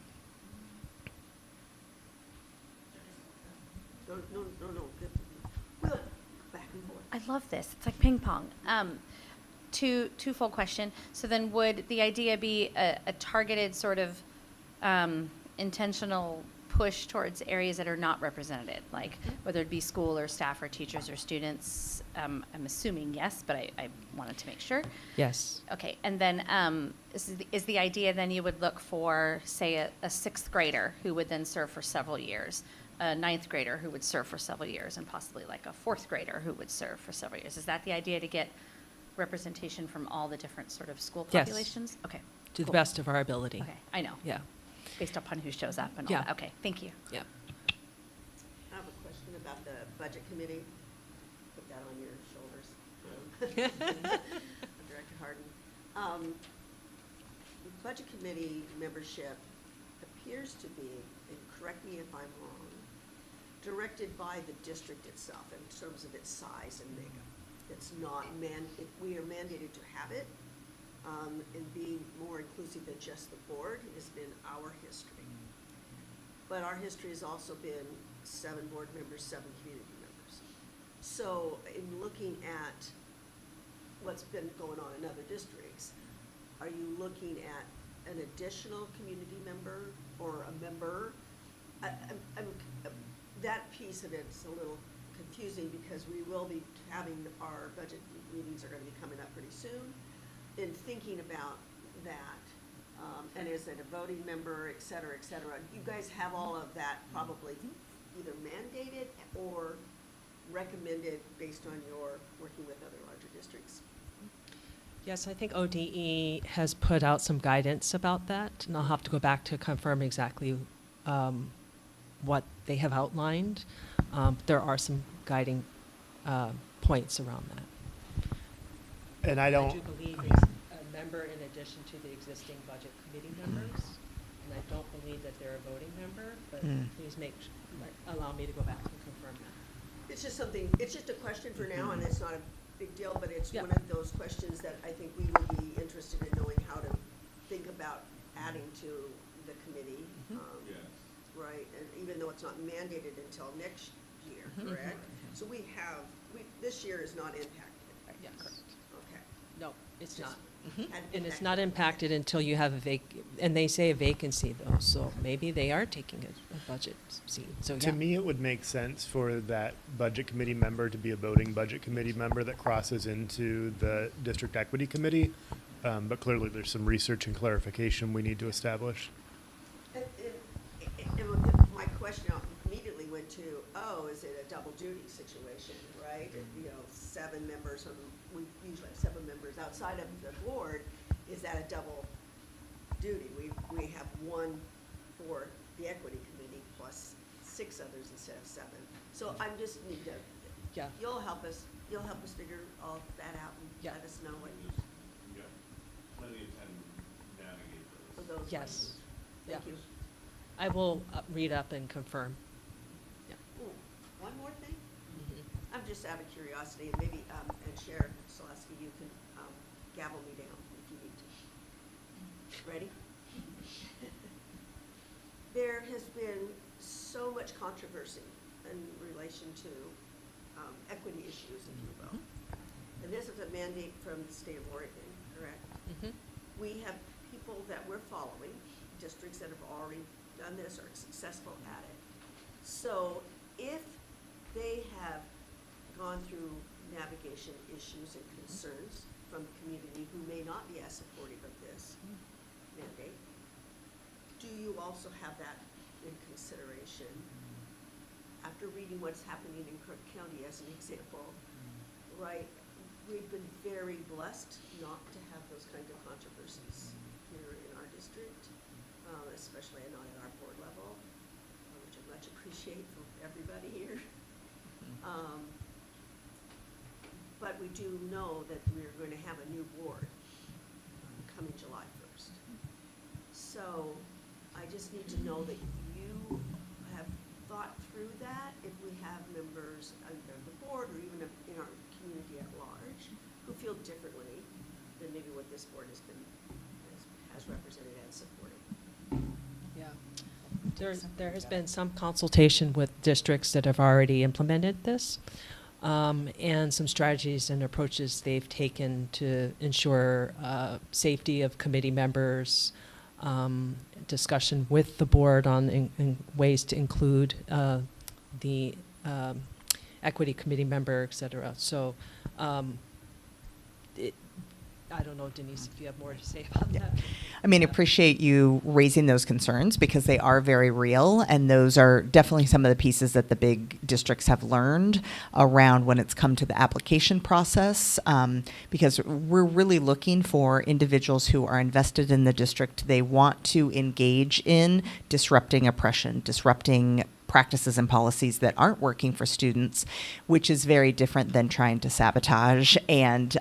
love this. It's like ping pong. Twofold question. So then would the idea be a targeted sort of intentional push towards areas that are not represented, like whether it be school or staff or teachers or students? I'm assuming yes, but I wanted to make sure. Yes. Okay, and then is the idea then you would look for, say, a sixth grader who would then serve for several years, a ninth grader who would serve for several years, and possibly like a fourth grader who would serve for several years? Is that the idea, to get representation from all the different sort of school Yes. populations? Okay. To the cool. best of our ability. Okay, I know. Yeah. Based upon who shows up and all Yeah. that. Okay, thank you. Yeah. I have a question about the budget committee. Put that on your shoulders. Director Harden. The budget committee membership appears to be, and correct me if I'm wrong, directed by the district itself in terms of its size and makeup. It's not we are mandated to have it, and be more inclusive than just the board. It has been our history. But our history has also been 7 board members, 7 community members. So in looking at what's been going on in other districts, are you looking at an additional community member or a member? That piece of it's a little confusing, because we will be having our budget meetings are going to be coming up pretty soon. In thinking about that, and is it a voting member, et cetera, you guys have all of that probably either mandated or recommended based on your working with other larger districts. Yes, I think ODE has put out some guidance about that, and I'll have to go back to confirm exactly what they have outlined. There are some guiding points around that. And I don't. I do believe it's a member in addition to the existing budget committee members, and I don't believe that they're a voting member, but please allow me to go back and confirm that. It's just something, it's just a question for now, and it's not a big deal, but it's Yeah. one of those questions that I think we would be interested in knowing how to think about adding to the committee. Right, and even though it's not mandated until next year, correct? So this year is not impacted. Yes. Okay. No, it's not. Hadn't And it's impacted. not impacted until you have and they say a vacancy though, so maybe they are taking a budget seat, so yeah. To me, it would make sense for that budget committee member to be a voting budget committee member that crosses into the district equity committee. But clearly, there's some research and clarification we need to establish. And my question immediately went to, is it a double duty situation, right? 7 members, we usually have 7 members outside of the board. Is that a double duty? We have 1 for the equity committee plus 6 others instead of 7. So I just need to, Yeah. you'll help us figure all that out and Yeah. let us know what Plenty of time to navigate those. those. Yes. Thank Yeah. you. I will read up and confirm. Yeah. Ooh, one more thing? I'm just out of curiosity, and maybe, and Chair Solesky, you can gavel me down if you need to. Ready? There has been so much controversy in relation to equity issues, if you will. And this is a mandate from the state of Oregon, correct? We have people that we're following, districts that have already done this or are successful at it. So if they have gone through navigation issues and concerns from the community who may not be as supportive of this mandate, do you also have that in consideration? After reading what's happening in Crook County as an example, right, we've been very blessed not to have those kinds of controversies here in our district, especially not at our board level, which I much appreciate from everybody here. But we do know that we're going to have a new board coming July 1st. So I just need to know that you have thought through that, if we have members under the board or even in our community at large who feel differently than maybe what this board has represented and supported. Yeah. There has been some consultation with districts that have already implemented this. and some strategies and approaches they've taken to ensure safety of committee members, discussion with the board on in ways to include the equity committee member, et cetera. So I don't know, Denise, if you have more to say about that. I mean, appreciate you raising those concerns because they are very real, and those are definitely some of the pieces that the big districts have learned around when it's come to the application process, because we're really looking for individuals who are invested in the district. They want to engage in disrupting oppression, disrupting practices and policies that aren't working for students, which is very different than trying to sabotage and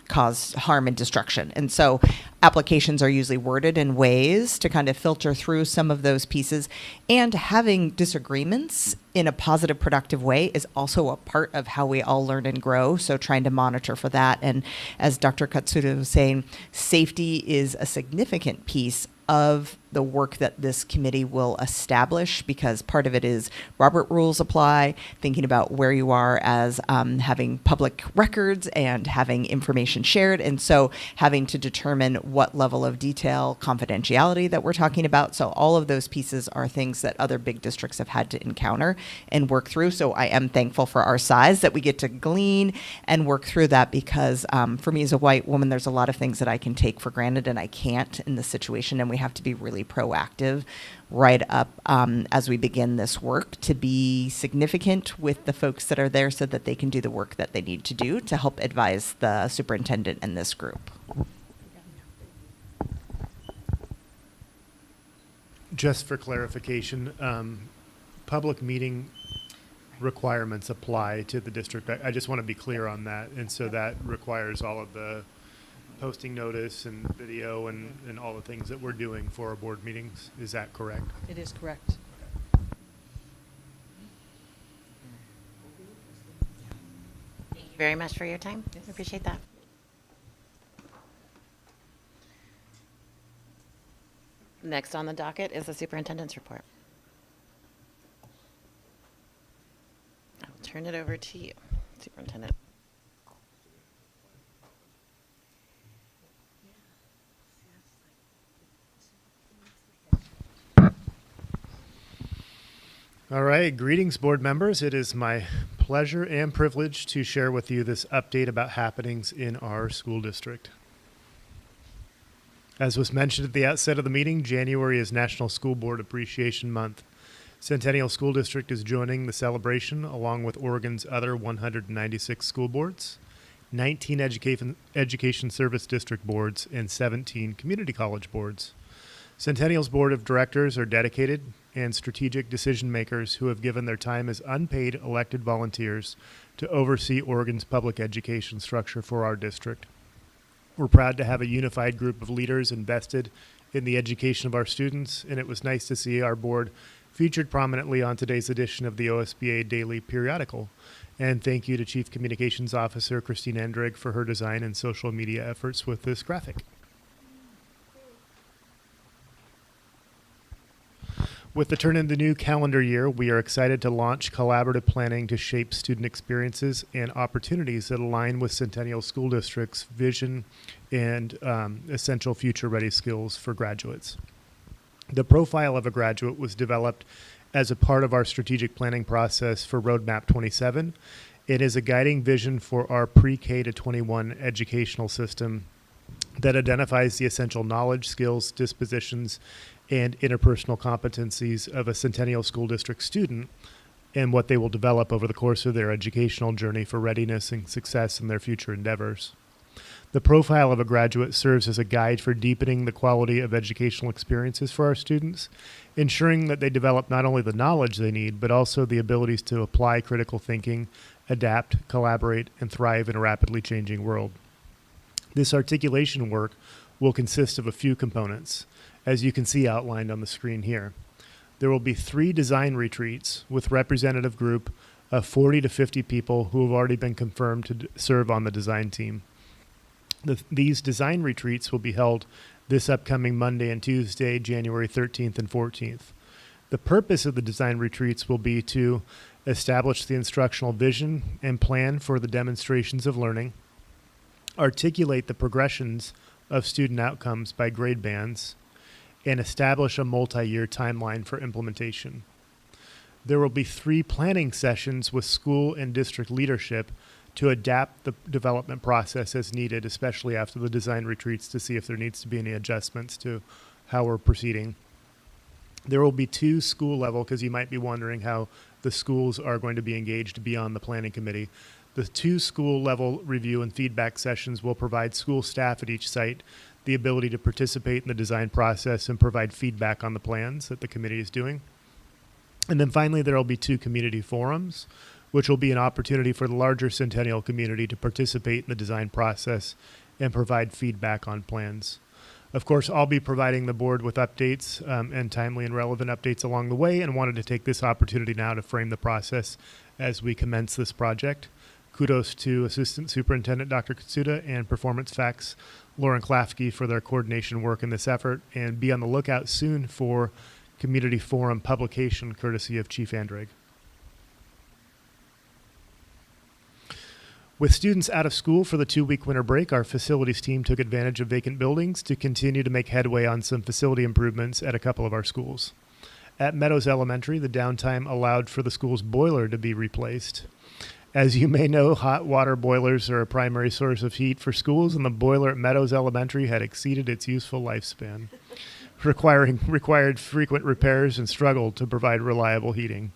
cause harm and destruction. And so applications are usually worded in ways to kind of filter through some of those pieces. And having disagreements in a positive, productive way is also a part of how we all learn and grow. So trying to monitor for that. And as Dr. Katsuda was saying, safety is a significant piece of the work that this committee will establish, because part of it is Robert rules apply, thinking about where you are as having public records and having information shared. And so having to determine what level of detail, confidentiality that we're talking about. So all of those pieces are things that other big districts have had to encounter and work through. So I am thankful for our size that we get to glean and work through that, because for me as a white woman, there's a lot of things that I can take for granted and I can't in this situation. And we have to be really proactive right up as we begin this work to be significant with the folks that are there so that they can do the work that they need to do to help advise the superintendent and this group. Just for clarification, public meeting requirements apply to the district. I just want to be clear on that. And so that requires all of the posting notice and video and all the things that we're doing for our board meetings. Is that correct? It is correct. Thank you very much for your time. I appreciate that. Next on the docket is the superintendent's report. I'll turn it over to you, Superintendent. All right, greetings, board members. It is my pleasure and privilege to share with you this update about happenings in our school district. As was mentioned at the outset of the meeting, January is National School Board Appreciation Month. Centennial School District is joining the celebration along with Oregon's other 196 school boards, 19 education service district boards, and 17 community college boards. Centennial's board of directors are dedicated and strategic decision makers who have given their time as unpaid elected volunteers to oversee Oregon's public education structure for our district. We're proud to have a unified group of leaders invested in the education of our students, and it was nice to see our board featured prominently on today's edition of the OSBA Daily Periodical. And thank you to Chief Communications Officer Christine Endrig for her design and social media efforts with this graphic. With the turn in the new calendar year, we are excited to launch collaborative planning to shape student experiences and opportunities that align with Centennial School District's vision and essential future-ready skills for graduates. The profile of a graduate was developed as a part of our strategic planning process for Roadmap 27. It is a guiding vision for our pre-K to 21 educational system that identifies the essential knowledge, skills, dispositions, and interpersonal competencies of a Centennial School District student and what they will develop over the course of their educational journey for readiness and success in their future endeavors. The profile of a graduate serves as a guide for deepening the quality of educational experiences for our students, ensuring that they develop not only the knowledge they need, but also the abilities to apply critical thinking, adapt, collaborate, and thrive in a rapidly changing world. This articulation work will consist of a few components, as you can see outlined on the screen here. There will be 3 design retreats with representative group of 40 to 50 people who have already been confirmed to serve on the design team. These design retreats will be held this upcoming Monday and Tuesday, January 13th and 14th. The purpose of the design retreats will be to establish the instructional vision and plan for the demonstrations of learning, articulate the progressions of student outcomes by grade bands, and establish a multi-year timeline for implementation. There will be 3 planning sessions with school and district leadership to adapt the development process as needed, especially after the design retreats, to see if there needs to be any adjustments to how we're proceeding. There will be 2 school level, because you might be wondering how the schools are going to be engaged beyond the planning committee. The 2 school level review and feedback sessions will provide school staff at each site the ability to participate in the design process and provide feedback on the plans that the committee is doing. And then finally, there will be 2 community forums, which will be an opportunity for the larger Centennial community to participate in the design process and provide feedback on plans. Of course, I'll be providing the board with updates and timely and relevant updates along the way, and wanted to take this opportunity now to frame the process as we commence this project. Kudos to Assistant Superintendent Dr. Katsuda and Performance Facts Lauren Klafke for their coordination work in this effort, and be on the lookout soon for Community Forum publication courtesy of Chief Andrig. With students out of school for the 2-week winter break, our facilities team took advantage of vacant buildings to continue to make headway on some facility improvements at a couple of our schools. At Meadows Elementary, the downtime allowed for the school's boiler to be replaced. As you may know, hot water boilers are a primary source of heat for schools, and the boiler at Meadows Elementary had exceeded its useful lifespan, required frequent repairs and struggled to provide reliable heating.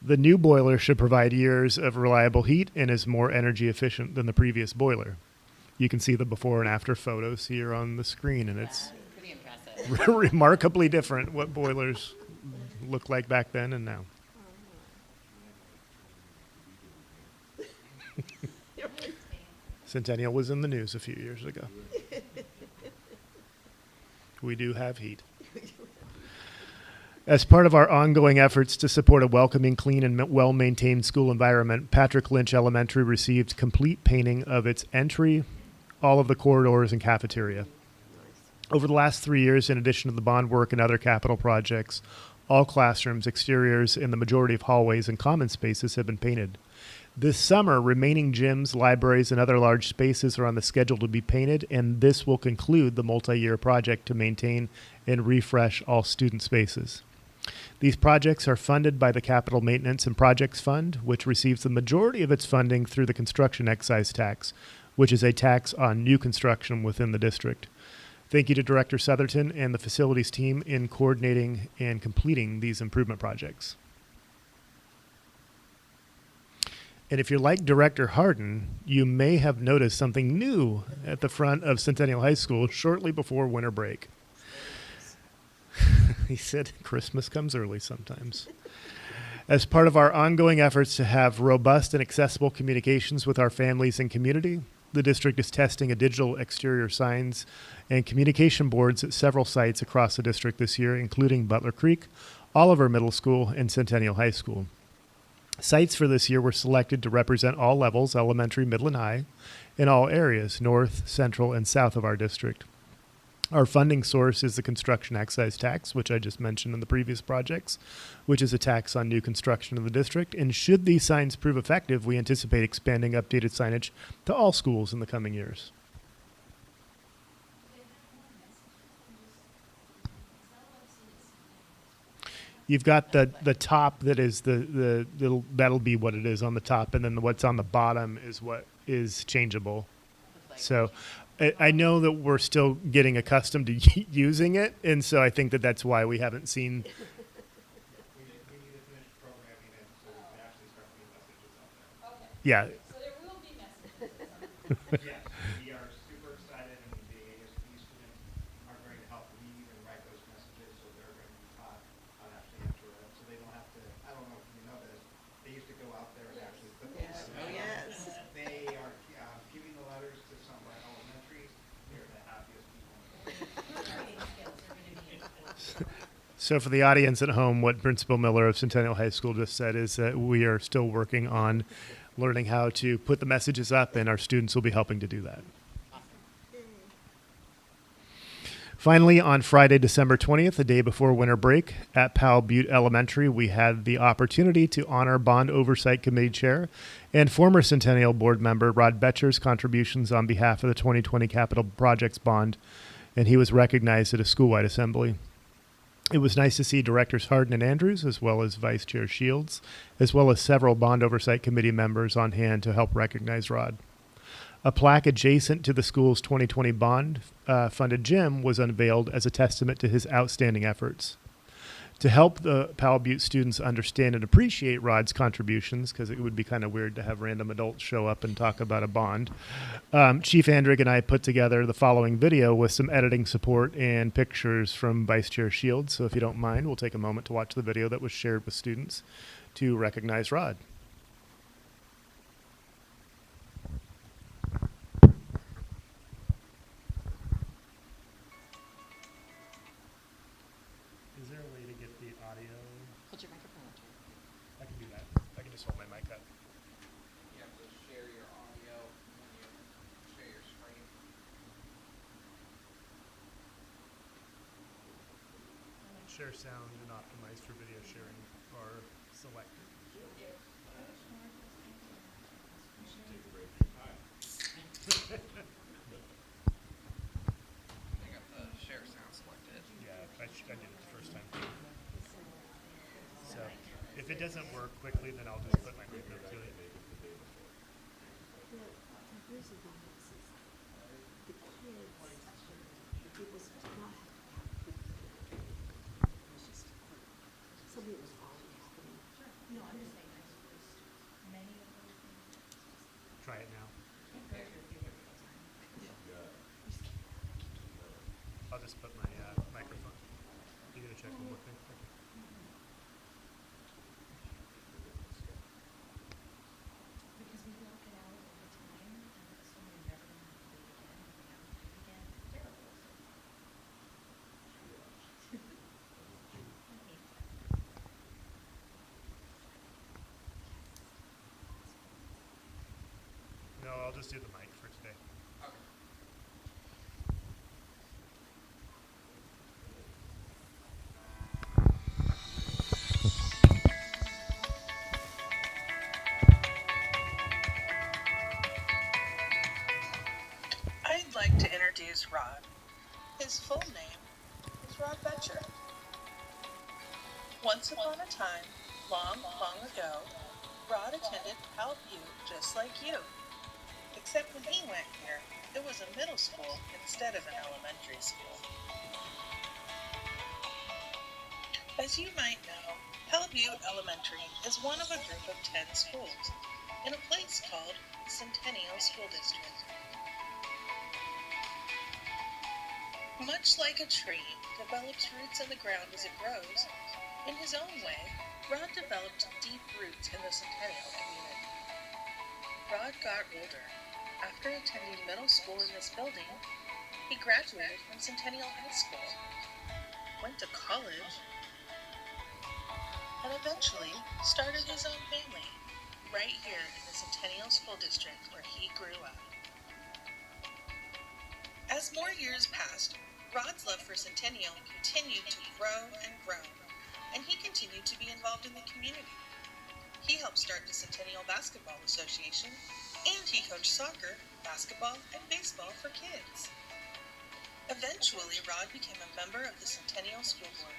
The new boiler should provide years of reliable heat and is more energy efficient than the previous boiler. You can see the before and after photos here on the screen, and it's Pretty impressive. remarkably different what boilers looked like back then and now. Centennial was in the news a few years ago. We do have heat. As part of our ongoing efforts to support a welcoming, clean, and well-maintained school environment, Patrick Lynch Elementary received complete painting of its entry, all of the corridors, and cafeteria. Over the last 3 years, in addition to the bond work and other capital projects, all classrooms, exteriors, and the majority of hallways and common spaces have been painted. This summer, remaining gyms, libraries, and other large spaces are on the schedule to be painted, and this will conclude the multi-year project to maintain and refresh all student spaces. These projects are funded by the Capital Maintenance and Projects Fund, which receives the majority of its funding through the construction excise tax, which is a tax on new construction within the district. Thank you to Director Southerton and the facilities team in coordinating and completing these improvement projects. And if you're like Director Harden, you may have noticed something new at the front of Centennial High School shortly before winter break. He said Christmas comes early sometimes. As part of our ongoing efforts to have robust and accessible communications with our families and community, the district is testing a digital exterior signs and communication boards at several sites across the district this year, including Butler Creek, Oliver Middle School, and Centennial High School. Sites for this year were selected to represent all levels, elementary, middle, and high, in all areas, north, central, and south of our district. Our funding source is the construction excise tax, which I just mentioned in the previous projects, which is a tax on new construction in the district. And should these signs prove effective, we anticipate expanding updated signage to all schools in the coming years. You've got the top that is that'll be what it is on the top, and then what's on the bottom is what is changeable. So I know that we're still getting accustomed to using it, and so I think that that's why we haven't seen. We need to finish programming it so we can actually start putting messages out there. Yeah. So there will be messages. Yes, we are super excited, and the ASP students are going to help read and write those messages, so they're going to be taught how to actually enter it, so they don't have to, I don't know if you know this, they used to go out there and actually put those Yes. letters. Oh, yes. They are giving the letters to some of our elementaries. They're the happiest people in the world. So for the audience at home, what Principal Miller of Centennial High School just said is that we are still working on learning how to put the messages up, and our students will be helping to do that. Finally, on Friday, December 20th, the day before winter break, at Powell Butte Elementary, we had the opportunity to honor Bond Oversight Committee Chair and former Centennial Board member Rod Betcher's contributions on behalf of the 2020 Capital Projects Bond, and he was recognized at a school-wide assembly. It was nice to see Directors Hardin and Andrews, as well as Vice Chair Shields, as well as several Bond Oversight Committee members on hand to help recognize Rod. A plaque adjacent to the school's 2020 bond funded gym was unveiled as a testament to his outstanding efforts. To help the Powell Butte students understand and appreciate Rod's contributions, because it would be kind of weird to have random adults show up and talk about a bond, Chief Andrick and I put together the following video with some editing support and pictures from Vice Chair Shields. So if you don't mind, we'll take a moment to watch the video that was shared with students to recognize Rod. Is there a way to get the audio? Hold your microphone up to her. I can do that. I can just hold my mic up. You have to share your audio when you share your screen. Share sound and optimize for video sharing are selected. They got the share sound selected. Yeah, I did it the first time. So if it doesn't work quickly, then I'll just put my mic up to it. Try it now. I'll just put my microphone. You gonna check one more thing? Okay. Because we block it out all the time, and so we never want to do it again. Terrible. No, I'll just do the mic for today. I'd like to introduce Rod. His full name is Rod Betcher. Once upon a time, long, long ago, Rod attended Powell Butte just like you. Except when he went here, it was a middle school instead of an elementary school. As you might know, Powell Butte Elementary is one of a group of 10 schools in a place called Centennial School District. Much like a tree develops roots in the ground as it grows, in his own way, Rod developed deep roots in the Centennial community. Rod got older. After attending middle school in this building, he graduated from Centennial High School, went to college, and eventually started his own family right here in the Centennial School District where he grew up. As more years passed, Rod's love for Centennial continued to grow and grow, and he continued to be involved in the community. He helped start the Centennial Basketball Association, and he coached soccer, basketball, and baseball for kids. Eventually, Rod became a member of the Centennial School Board.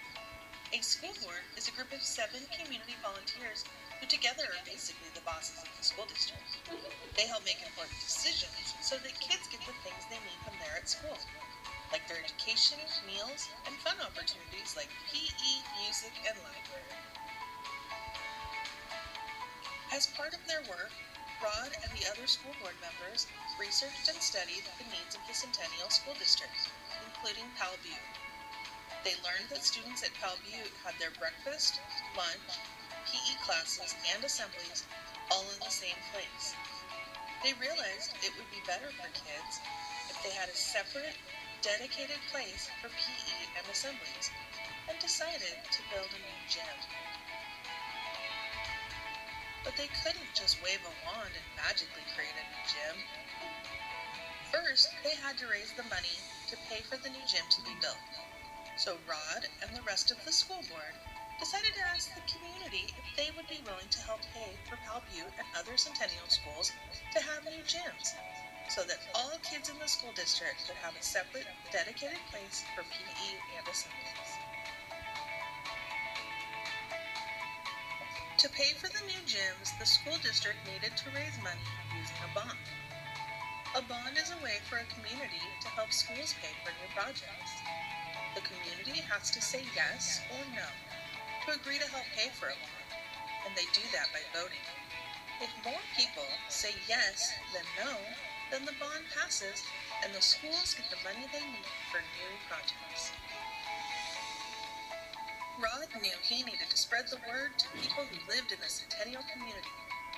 A school board is a group of 7 community volunteers who together are basically the bosses of the school district. They help make important decisions so that kids get the things they need from there at school, like their education, meals, and fun opportunities like PE, music, and library. As part of their work, Rod and the other school board members researched and studied the needs of the Centennial School District, including Powell Butte. They learned that students at Powell Butte had their breakfast, lunch, PE classes, and assemblies all in the same place. They realized it would be better for kids if they had a separate, dedicated place for PE and assemblies, and decided to build a new gym. But they couldn't just wave a wand and magically create a new gym. First, they had to raise the money to to pay for the new gym to be built. So Rod and the rest of the school board decided to ask the community if they would be willing to help pay for Pal Butte and other Centennial schools to have new gyms, so that all kids in the school district could have a separate, dedicated place for PE and assemblies. To pay for the new gyms, the school district needed to raise money using a bond. A bond is a way for a community to help schools pay for new projects. The community has to say yes or no to agree to help pay for a bond, and they do that by voting. If more people say yes than no, then the bond passes and the schools get the money they need for new projects. Rod knew he needed to spread the word to people who lived in the Centennial community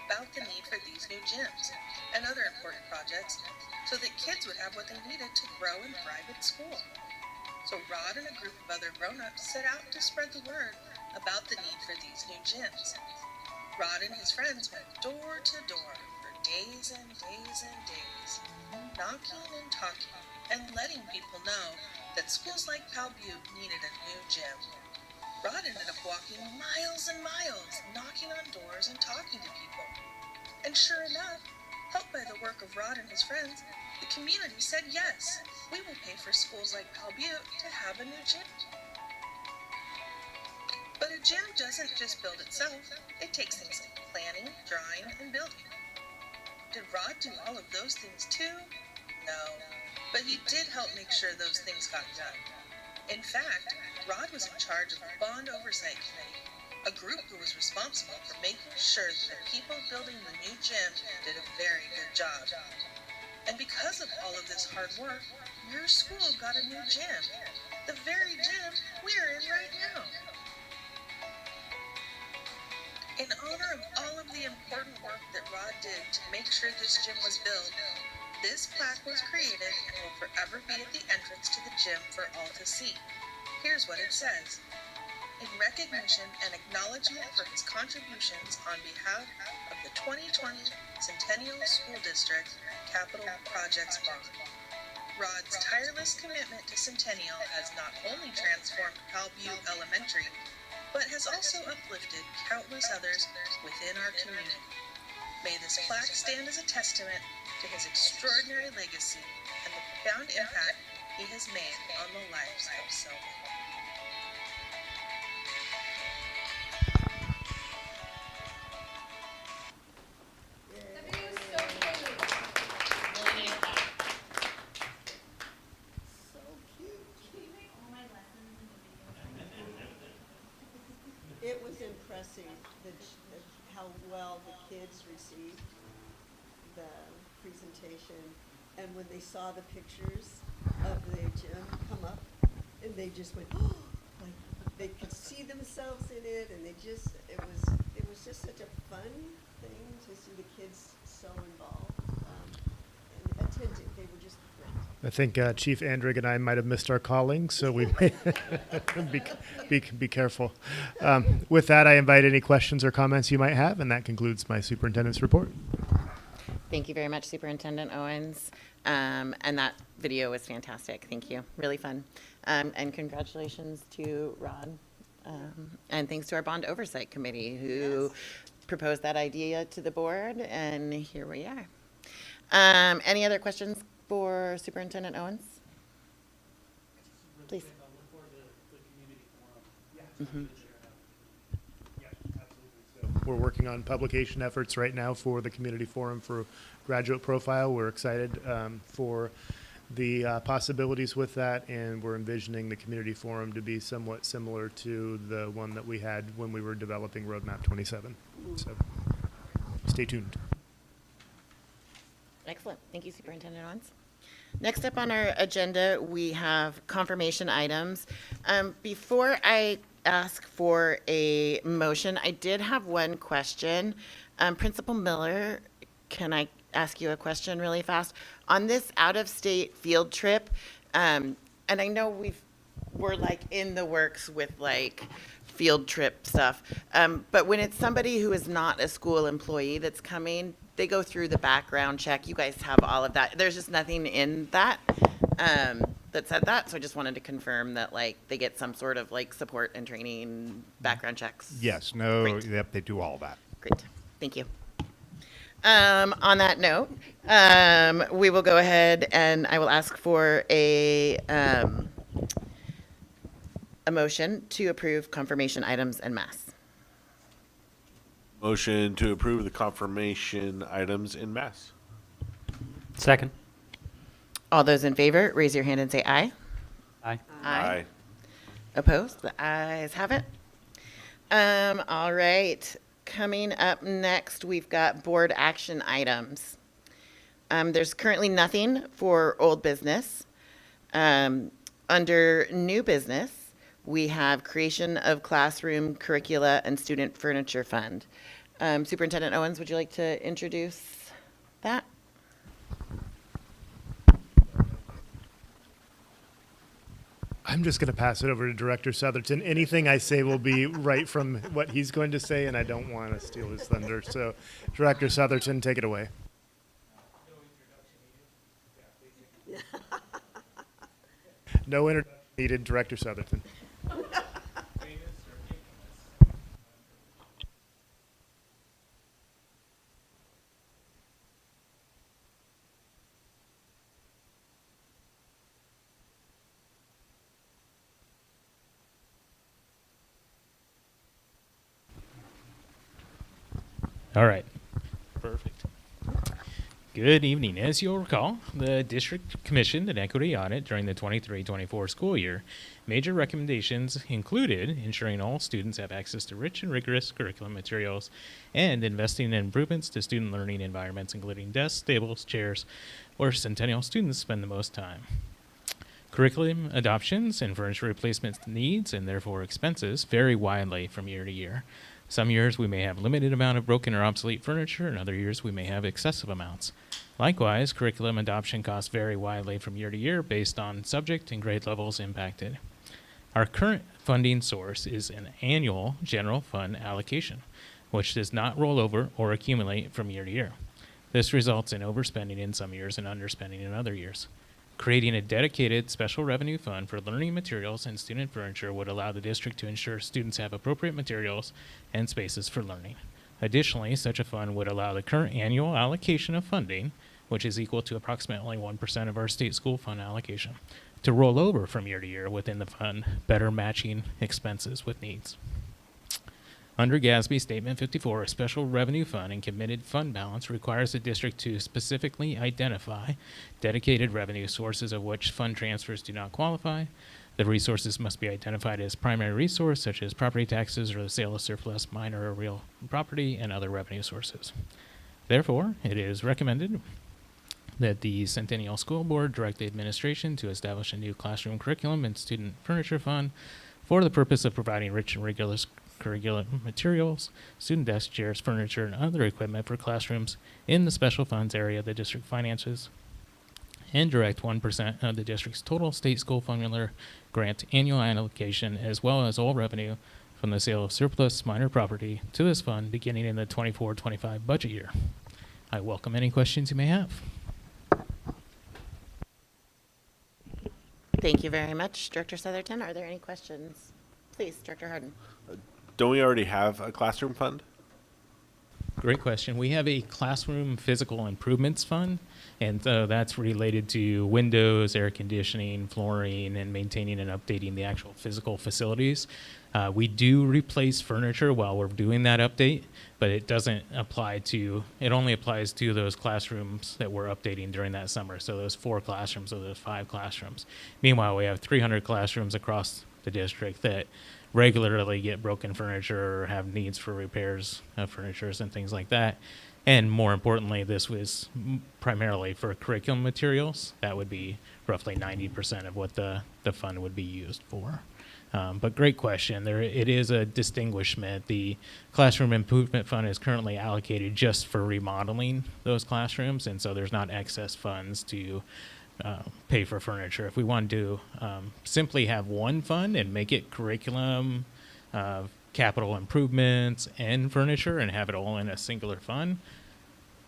about the need for these new gyms and other important projects so that kids would have what they needed to grow and thrive at school. So Rod and a group of other grown-ups set out to spread the word about the need for these new gyms. Rod and his friends went door to door for days and days and days, knocking and talking and letting people know that schools like Pal Butte needed a new gym. Rod ended up walking miles and miles, knocking on doors and talking to people. And sure enough, helped by the work of Rod and his friends, the community said yes, we will pay for schools like Pal Butte to have a new gym. But a gym doesn't just build itself, it takes things like planning, drawing, and building. Did Rod do all of those things too? No, but he did help make sure those things got done. In fact, Rod was in charge of the Bond Oversight Committee, a group who was responsible for making sure that the people building the new gym did a very good job. And because of all of this hard work, your school got a new gym, the very gym we're in right now. In honor of all of the important work that Rod did to make sure this gym was built, this plaque was created and will forever be at the entrance to the gym for all to see. Here's what it says. In recognition and acknowledgement for his contributions on behalf of the 2020 Centennial School District Capital Projects Bond. Rod's tireless commitment to Centennial has not only transformed Pal Butte Elementary, but has also uplifted countless others within our community. May this plaque stand as a testament to his extraordinary legacy and the profound impact he has made on the lives of so many. It was impressive how well the kids received the presentation, and when they saw the pictures of the gym come up, and they just went, oh, like they could see themselves in it, and it was just such a fun thing to see the kids so involved and attentive. They were just great. I think Chief Andrig and I might have missed our calling, so we may be careful. With that, I invite any questions or comments you might have, and that concludes my superintendent's report. Thank you very much, Superintendent Owens. And that video was fantastic. Thank you. Really fun. And congratulations to Rod. And thanks to our Bond Oversight Committee who proposed that idea to the board, and here we are. Any other questions for Superintendent Owens? Please. Mm-hmm. We're working on publication efforts right now for the community forum for graduate profile. We're excited for the possibilities with that, and we're envisioning the community forum to be somewhat similar to the one that we had when we were developing Roadmap 27. So stay tuned. Excellent. Thank you, Superintendent Owens. Next up on our agenda, we have confirmation items. Before I ask for a motion, I did have one question. Principal Miller, can I ask you a question really fast? On this out-of-state field trip, and I know we're like in the works with like field trip stuff, but when it's somebody who is not a school employee that's coming, they go through the background check. You guys have all of that. There's just nothing in that. that said that, so I just wanted to confirm that like they get some sort of like support and training, background checks. Yes, no, Great. yep, they do all that. Great, thank you. On that note, we will go ahead and I will ask for a motion to approve confirmation items en masse. Motion to approve the confirmation items in mass. Second. All those in favor, raise your hand and say aye. Aye. Aye. Opposed? The ayes have it. All right. Coming up next, we've got board action items. There's currently nothing for old business. Under new business, we have creation of classroom curricula and student furniture fund. Superintendent Owens, would you like to introduce that? I'm just going to pass it over to Director Southerton. Anything I say will be right from what he's going to say, and I don't want to steal his thunder. So, Director Southerton, take it away. No introduction needed, Director Southerton. All right. Perfect. Good evening. As you'll recall, the district commissioned an equity audit during the 23-24 school year. Major recommendations included ensuring all students have access to rich and rigorous curriculum materials and investing in improvements to student learning environments, including desks, tables, chairs, where Centennial students spend the most time. Curriculum adoptions and furniture replacement needs, and therefore expenses, vary widely from year to year. Some years we may have limited amount of broken or obsolete furniture, and other years we may have excessive amounts. Likewise, curriculum adoption costs vary widely from year to year based on subject and grade levels impacted. Our current funding source is an annual general fund allocation, which does not roll over or accumulate from year to year. This results in overspending in some years and underspending in other years. Creating a dedicated special revenue fund for learning materials and student furniture would allow the district to ensure students have appropriate materials and spaces for learning. Additionally, such a fund would allow the current annual allocation of funding, which is equal to approximately 1% of our state school fund allocation, to roll over from year to year within the fund, better matching expenses with needs. Under GASB Statement 54, a special revenue fund and committed fund balance requires the district to specifically identify dedicated revenue sources of which fund transfers do not qualify. The resources must be identified as primary resource, such as property taxes or the sale of surplus minor or real property and other revenue sources. Therefore, it is recommended that the Centennial School Board direct the administration to establish a new classroom curriculum and student furniture fund for the purpose of providing rich and rigorous curriculum materials, student desk chairs, furniture, and other equipment for classrooms in the special funds area the district finances, and direct 1% of the district's total state school formula grant annual allocation, as well as all revenue from the sale of surplus minor property to this fund beginning in the 24-25 budget year. I welcome any questions you may have. Thank you very much, Director Southerton. Are there any questions? Please, Director Harden. Don't we already have a classroom fund? Great question. We have a classroom physical improvements fund, and that's related to windows, air conditioning, flooring, and maintaining and updating the actual physical facilities. We do replace furniture while we're doing that update, but it doesn't apply to, it only applies to those classrooms that we're updating during that summer. So those 4 classrooms or those 5 classrooms. Meanwhile, we have 300 classrooms across the district that regularly get broken furniture or have needs for repairs of furnitures and things like that. And more importantly, this was primarily for curriculum materials. That would be roughly 90% of what the fund would be used for. But great question. It is a distinguishment. The Classroom Improvement Fund is currently allocated just for remodeling those classrooms, and so there's not excess funds to pay for furniture. If we want to simply have one fund and make it curriculum, capital improvements, and furniture and have it all in a singular fund,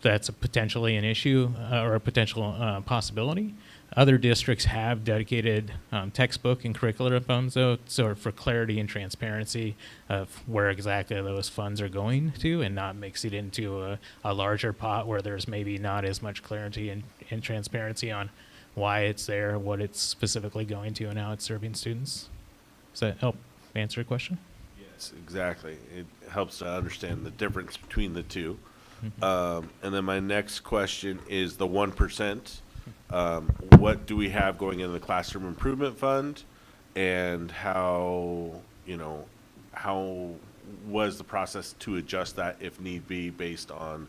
that's a potentially an issue or a potential possibility. Other districts have dedicated textbook and curricular funds, though, so for clarity and transparency of where exactly those funds are going to, and not mix it into a larger pot where there's maybe not as much clarity and transparency on why it's there, what it's specifically going to, and how it's serving students. Does that help answer your question? Yes, exactly. It helps to understand the difference between the two. And then my next question is the 1%. What do we have going in the classroom improvement fund, and how was the process to adjust that if need be based on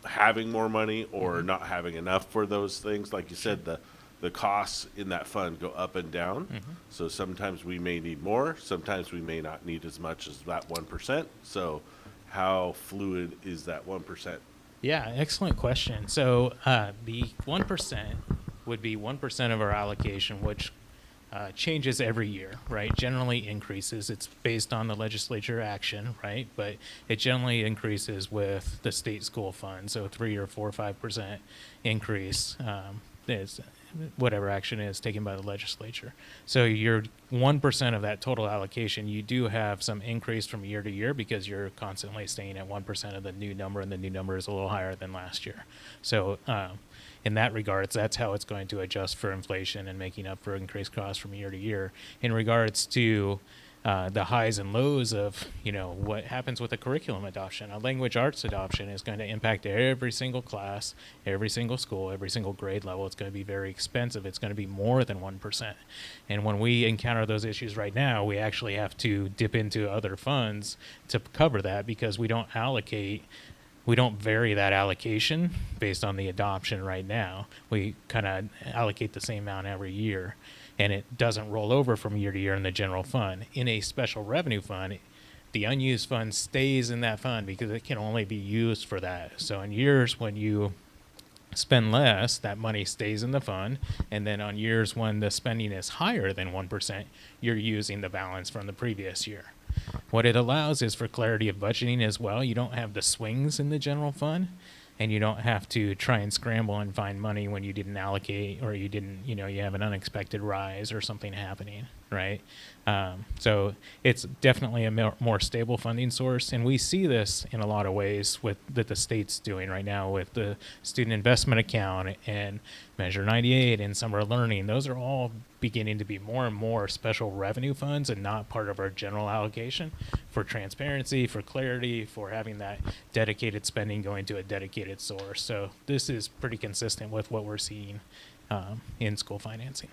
having more money or not having enough for those things? Like you said, the costs in that fund go up and down. So sometimes we may need more, sometimes we may not need as much as that 1%. So how fluid is that 1%? Yeah, excellent question. So the 1% would be 1% of our allocation, which changes every year, right? Generally increases. It's based on the legislature action, right? But it generally increases with the state school fund. So 3 or 4 or 5% increase is whatever action is taken by the legislature. So your 1% of that total allocation, you do have some increase from year to year because you're constantly staying at 1% of the new number, and the new number is a little higher than last year. So in that regards, that's how it's going to adjust for inflation and making up for increased costs from year to year. In regards to the highs and lows of, what happens with a curriculum adoption, a language arts adoption is going to impact every single class, every single school, every single grade level. It's going to be very expensive. It's going to be more than 1%. And when we encounter those issues right now, we actually have to dip into other funds to cover that, because we don't vary that allocation based on the adoption right now. We kind of allocate the same amount every year, and it doesn't roll over from year to year in the general fund. In a special revenue fund, the unused fund stays in that fund because it can only be used for that. So in years when you spend less, that money stays in the fund, and then on years when the spending is higher than 1%, you're using the balance from the previous year. What it allows is for clarity of budgeting as well. You don't have the swings in the general fund, and you don't have to try and scramble and find money when you didn't allocate, or you didn't, you have an unexpected rise or something happening, right? So it's definitely a more stable funding source, and we see this in a lot of ways that the state's doing right now with the student investment account and Measure 98 and summer learning. Those are all beginning to be more and more special revenue funds and not part of our general allocation, for transparency, for clarity, for having that dedicated spending going to a dedicated source. So this is pretty consistent with what we're seeing in school financing.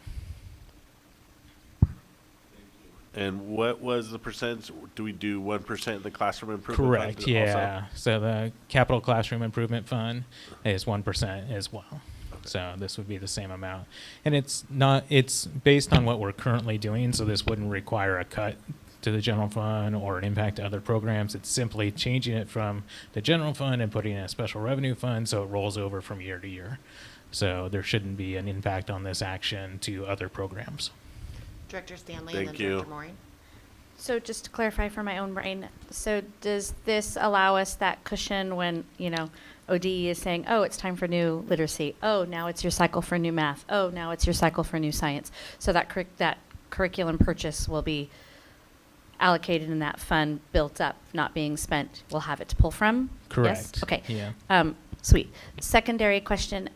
And what was the percentage? Do we do 1% of the classroom improvement fund? Correct, yeah. So the capital classroom improvement fund is 1% as well. Okay. So this would be the same amount. And it's based on what we're currently doing, so this wouldn't require a cut to the general fund or an impact to other programs. It's simply changing it from the general fund and putting in a special revenue fund, so it rolls over from year to year. So there shouldn't be an impact on this action to other programs. Director Stanley Thank and then you. Director Maureen. So just to clarify for my own brain, so does this allow us that cushion when, ODE is saying, oh, it's time for new literacy. Oh, now it's your cycle for new math. Oh, now it's your cycle for new science. So that curriculum purchase will be allocated in that fund, built up, not being spent. We'll have it to pull from? Correct. Yes? Okay. Yeah. Sweet. Secondary question,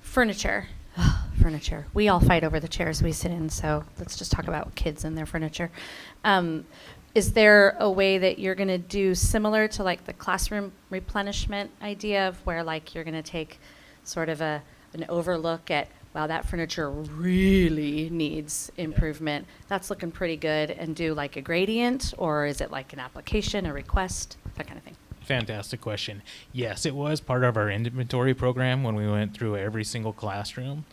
furniture. Furniture. We all fight over the chairs we sit in, so let's just talk about kids and their furniture. Is there a way that you're going to do similar to like the classroom replenishment idea, of where like you're going to take sort of an overlook at, wow, that furniture really needs improvement. That's looking pretty good, and do like a gradient, or is it like an application, a request, that kind of thing? Fantastic question. Yes, it was part of our inventory program when we went through every single classroom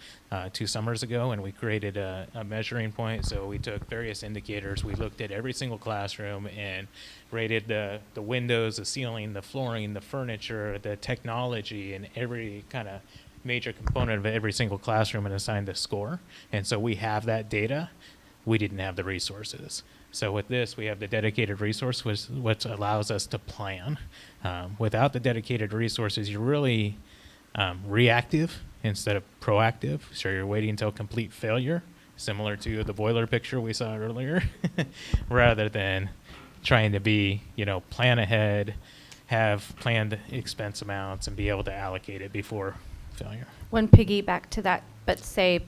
2 summers ago, and we created a measuring point. So we took various indicators. We looked at every single classroom and rated the windows, the ceiling, the flooring, the furniture, the technology, and every kind of major component of every single classroom, and assigned a score. And so we have that data. We didn't have the resources. So with this, we have the dedicated resource, which allows us to plan. Without the dedicated resources, you're really reactive instead of proactive. So you're waiting until complete failure, similar to the boiler picture we saw earlier, rather than trying to be, plan ahead, have planned expense amounts, and be able to allocate it before failure. One piggyback to that, but say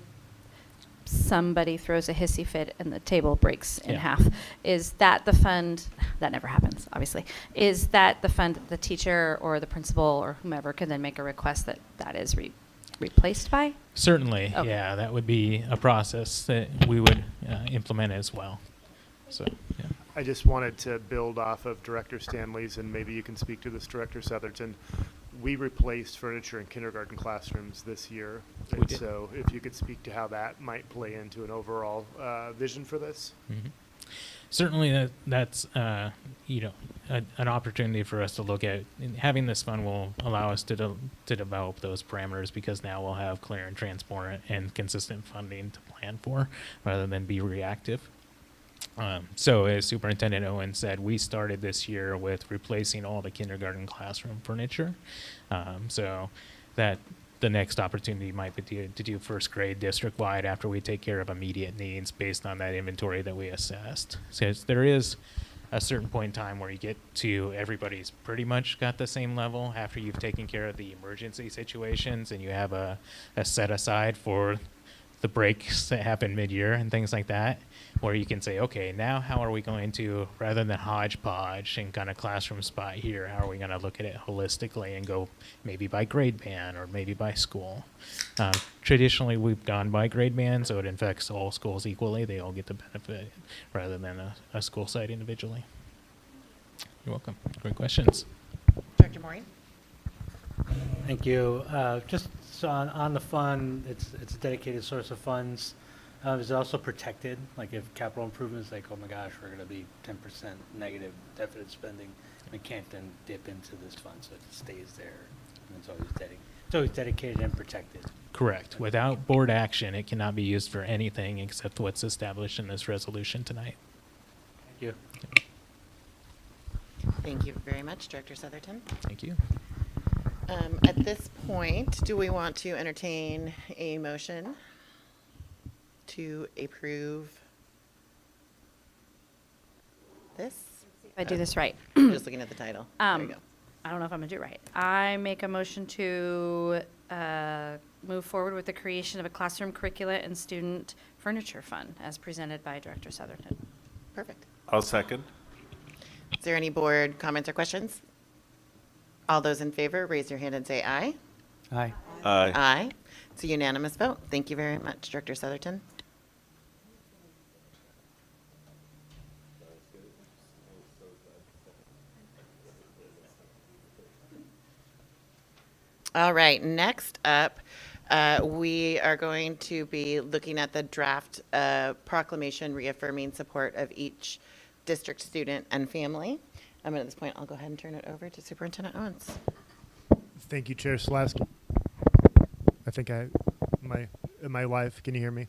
somebody throws a hissy fit and the table breaks in Yeah. half. Is that the fund, that never happens, obviously, is that the fund that the teacher or the principal or whomever can then make a request that is replaced by? Certainly, Okay. yeah, that would be a process that we would implement as well. So, yeah. I just wanted to build off of Director Stanley's, and maybe you can speak to this, Director Southerton. We replaced furniture in kindergarten classrooms this year. We And did. so if you could speak to how that might play into an overall vision for this. Mhm. Certainly, that's an opportunity for us to look at. And having this fund will allow us to develop those parameters, because now we'll have clear and transparent and consistent funding to plan for, rather than be reactive. So as Superintendent Owen said, we started this year with replacing all the kindergarten classroom furniture. So that the next opportunity might be to do first grade district-wide after we take care of immediate needs based on that inventory that we assessed. So there is a certain point in time where you get to everybody's pretty much got the same level after you've taken care of the emergency situations, and you have a set aside for the breaks that happen mid-year and things like that, where you can say, okay, now how are we going to, rather than hodgepodge and kind of classroom spot here, how are we going to look at it holistically and go maybe by grade band or maybe by school? Traditionally, we've gone by grade band, so it affects all schools equally. They all get the benefit rather than a school site individually. You're welcome. Great questions. Director Maureen? Thank you. Just so on the fund, it's a dedicated source of funds. Is it also protected? Like if capital improvements, like, oh my gosh, we're going to be 10% negative deficit spending, we can't then dip into this fund, so it stays there, and it's always dedicated and protected. Correct. Without board action, it cannot be used for anything except what's established in this resolution tonight. Thank you. Thank you very much, Director Southerton. Thank you. At this point, do we want to entertain a motion to approve this? If I do this right. I'm just looking at the title. There you go. I don't know if I'm gonna do it right. I make a motion to move forward with the creation of a classroom curricula and student furniture fund as presented by Director Southerton. Perfect. I'll second. Is there any board comments or questions? All those in favor, raise your hand and say aye. Aye. Aye. Aye. It's a unanimous vote. Thank you very much, Director Southerton. All right, next up, we are going to be looking at the draft proclamation reaffirming support of each district student and family. At this point, I'll go ahead and turn it over to Superintendent Owens. Thank you, Chair Slavsky. I think am I live? Can you hear me?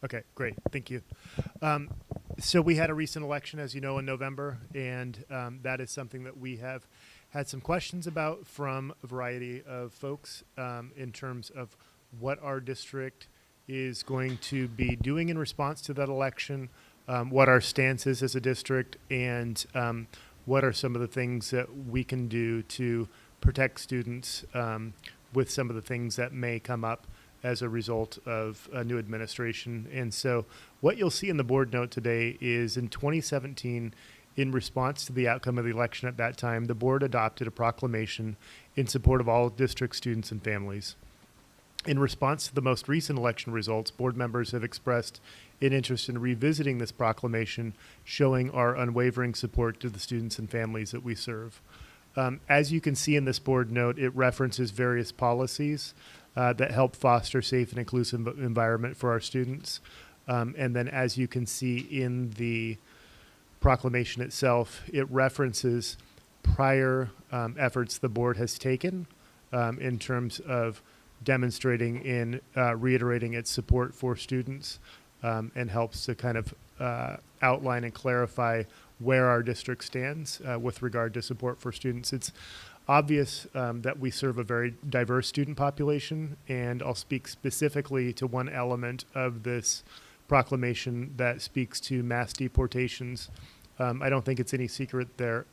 Okay, great. Thank you. So we had a recent election, as you know, in November, and that is something that we have had some questions about from a variety of folks in terms of what our district is going to be doing in response to that election, what our stance is as a district, and what are some of the things that we can do to protect students with some of the things that may come up as a result of a new administration. And so what you'll see in the board note today is in 2017, in response to the outcome of the election at that time, the board adopted a proclamation in support of all district students and families. In response to the most recent election results, board members have expressed an interest in revisiting this proclamation, showing our unwavering support to the students and families that we serve. As you can see in this board note, it references various policies that help foster safe and inclusive environment for our students. And then as you can see in the proclamation itself, it references prior efforts the board has taken in terms of demonstrating in reiterating its support for students and helps to kind of outline and clarify where our district stands with regard to support for students. It's obvious that we serve a very diverse student population, and I'll speak specifically to one element of this proclamation that speaks to mass deportations. I don't think it's any secret there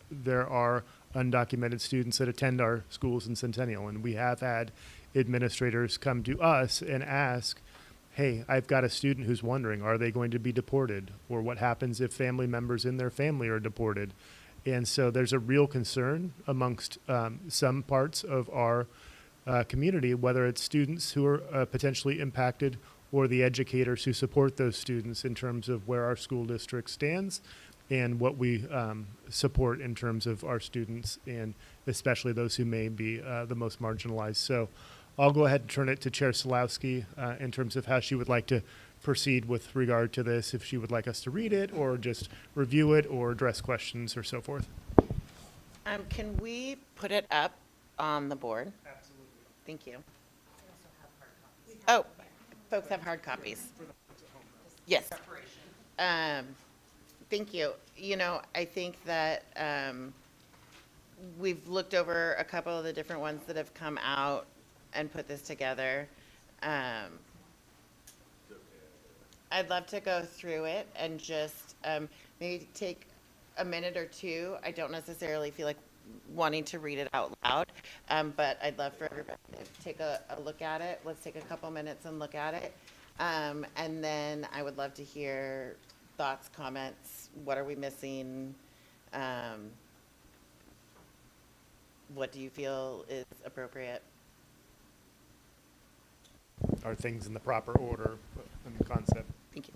are undocumented students that attend our schools in Centennial, and we have had administrators come to us and ask, hey, I've got a student who's wondering, are they going to be deported? Or what happens if family members in their family are deported? And so there's a real concern amongst some parts of our community, whether it's students who are potentially impacted or the educators who support those students, in terms of where our school district stands and what we support in terms of our students, and especially those who may be the most marginalized. So I'll go ahead and turn it to Chair Solowski in terms of how she would like to proceed with regard to this, if she would like us to read it or just review it or address questions or so forth. Can we put it up on the board? Absolutely. Thank you. Oh, folks have hard copies. Yes. Thank you. You know, I think that we've looked over a couple of the different ones that have come out and put this together. I'd love to go through it and just maybe take a minute or two. I don't necessarily feel like wanting to read it out loud, but I'd love for everybody to take a look at it. Let's take a couple minutes and look at it. And then I would love to hear thoughts, comments. What are we missing? What do you feel is appropriate? Are things in the proper order and concept? Thank you.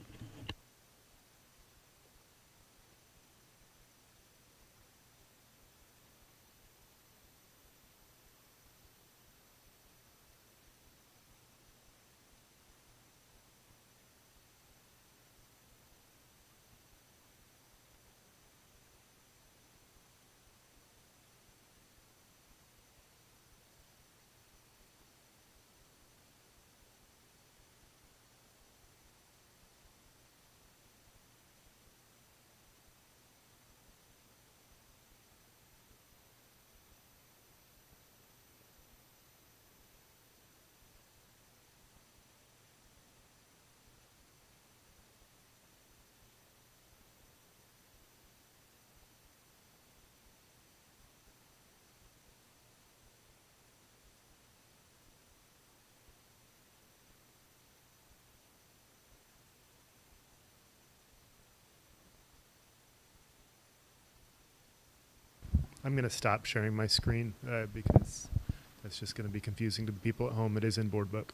I'm going to stop sharing my screen because that's just going to be confusing to the people at home. It is in Board Book.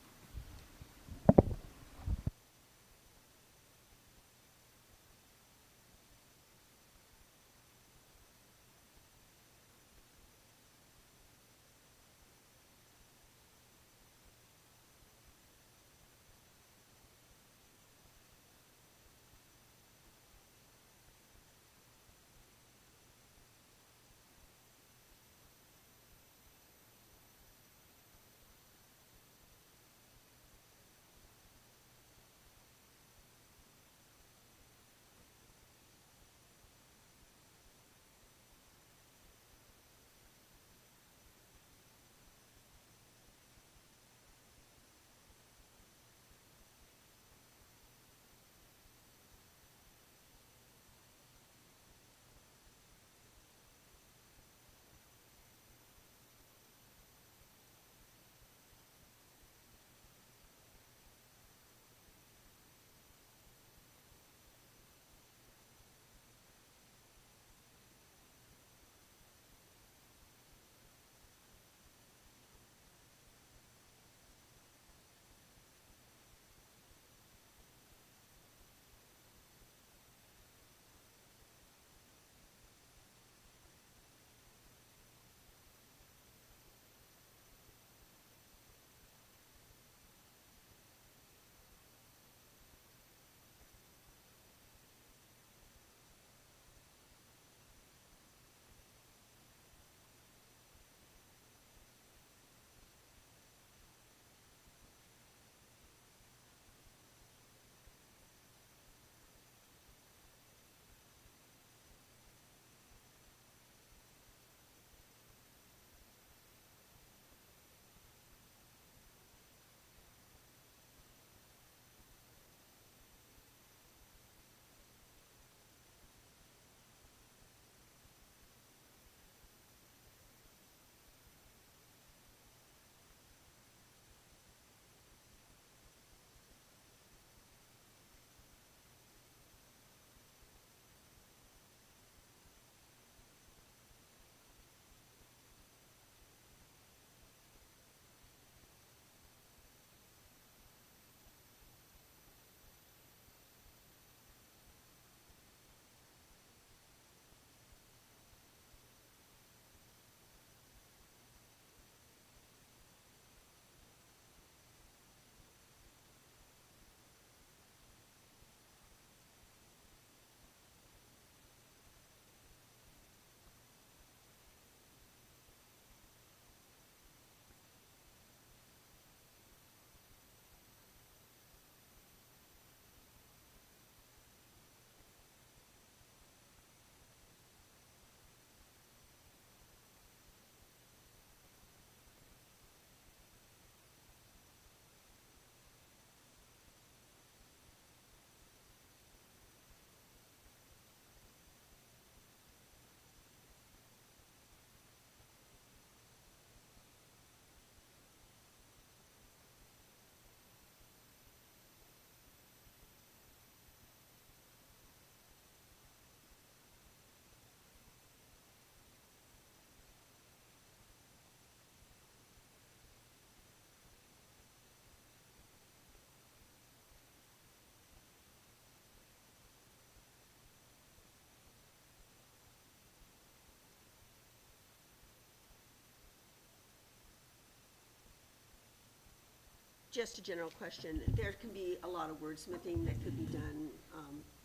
just a general question. There can be a lot of wordsmithing that could be done,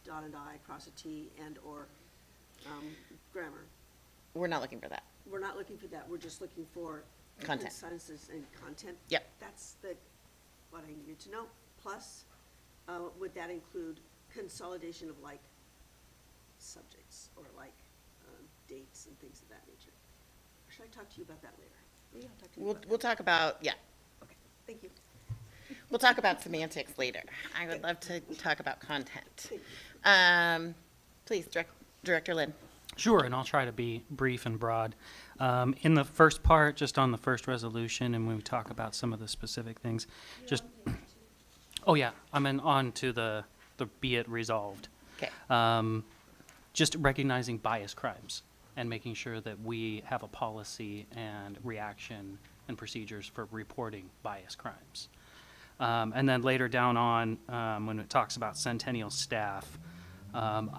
dot and I, cross a T, and/or grammar. We're not looking for that. We're not looking for that. We're just looking for Content. consensus and content. Yep. That's what I needed to know. Plus, would that include consolidation of like subjects or like dates and things of that nature? Or should I talk to you about that later? Maybe I'll talk to you about We'll that. talk about, yeah. Okay, thank you. We'll talk about semantics later. I would love to talk about content. Please, Director Lynn. Sure, and I'll try to be brief and broad. In the first part, just on the first resolution, and when we talk about some of the specific things, just, oh yeah, I'm on to the be it resolved. Okay. Just recognizing bias crimes and making sure that we have a policy and reaction and procedures for reporting bias crimes. And then later down on, when it talks about Centennial staff,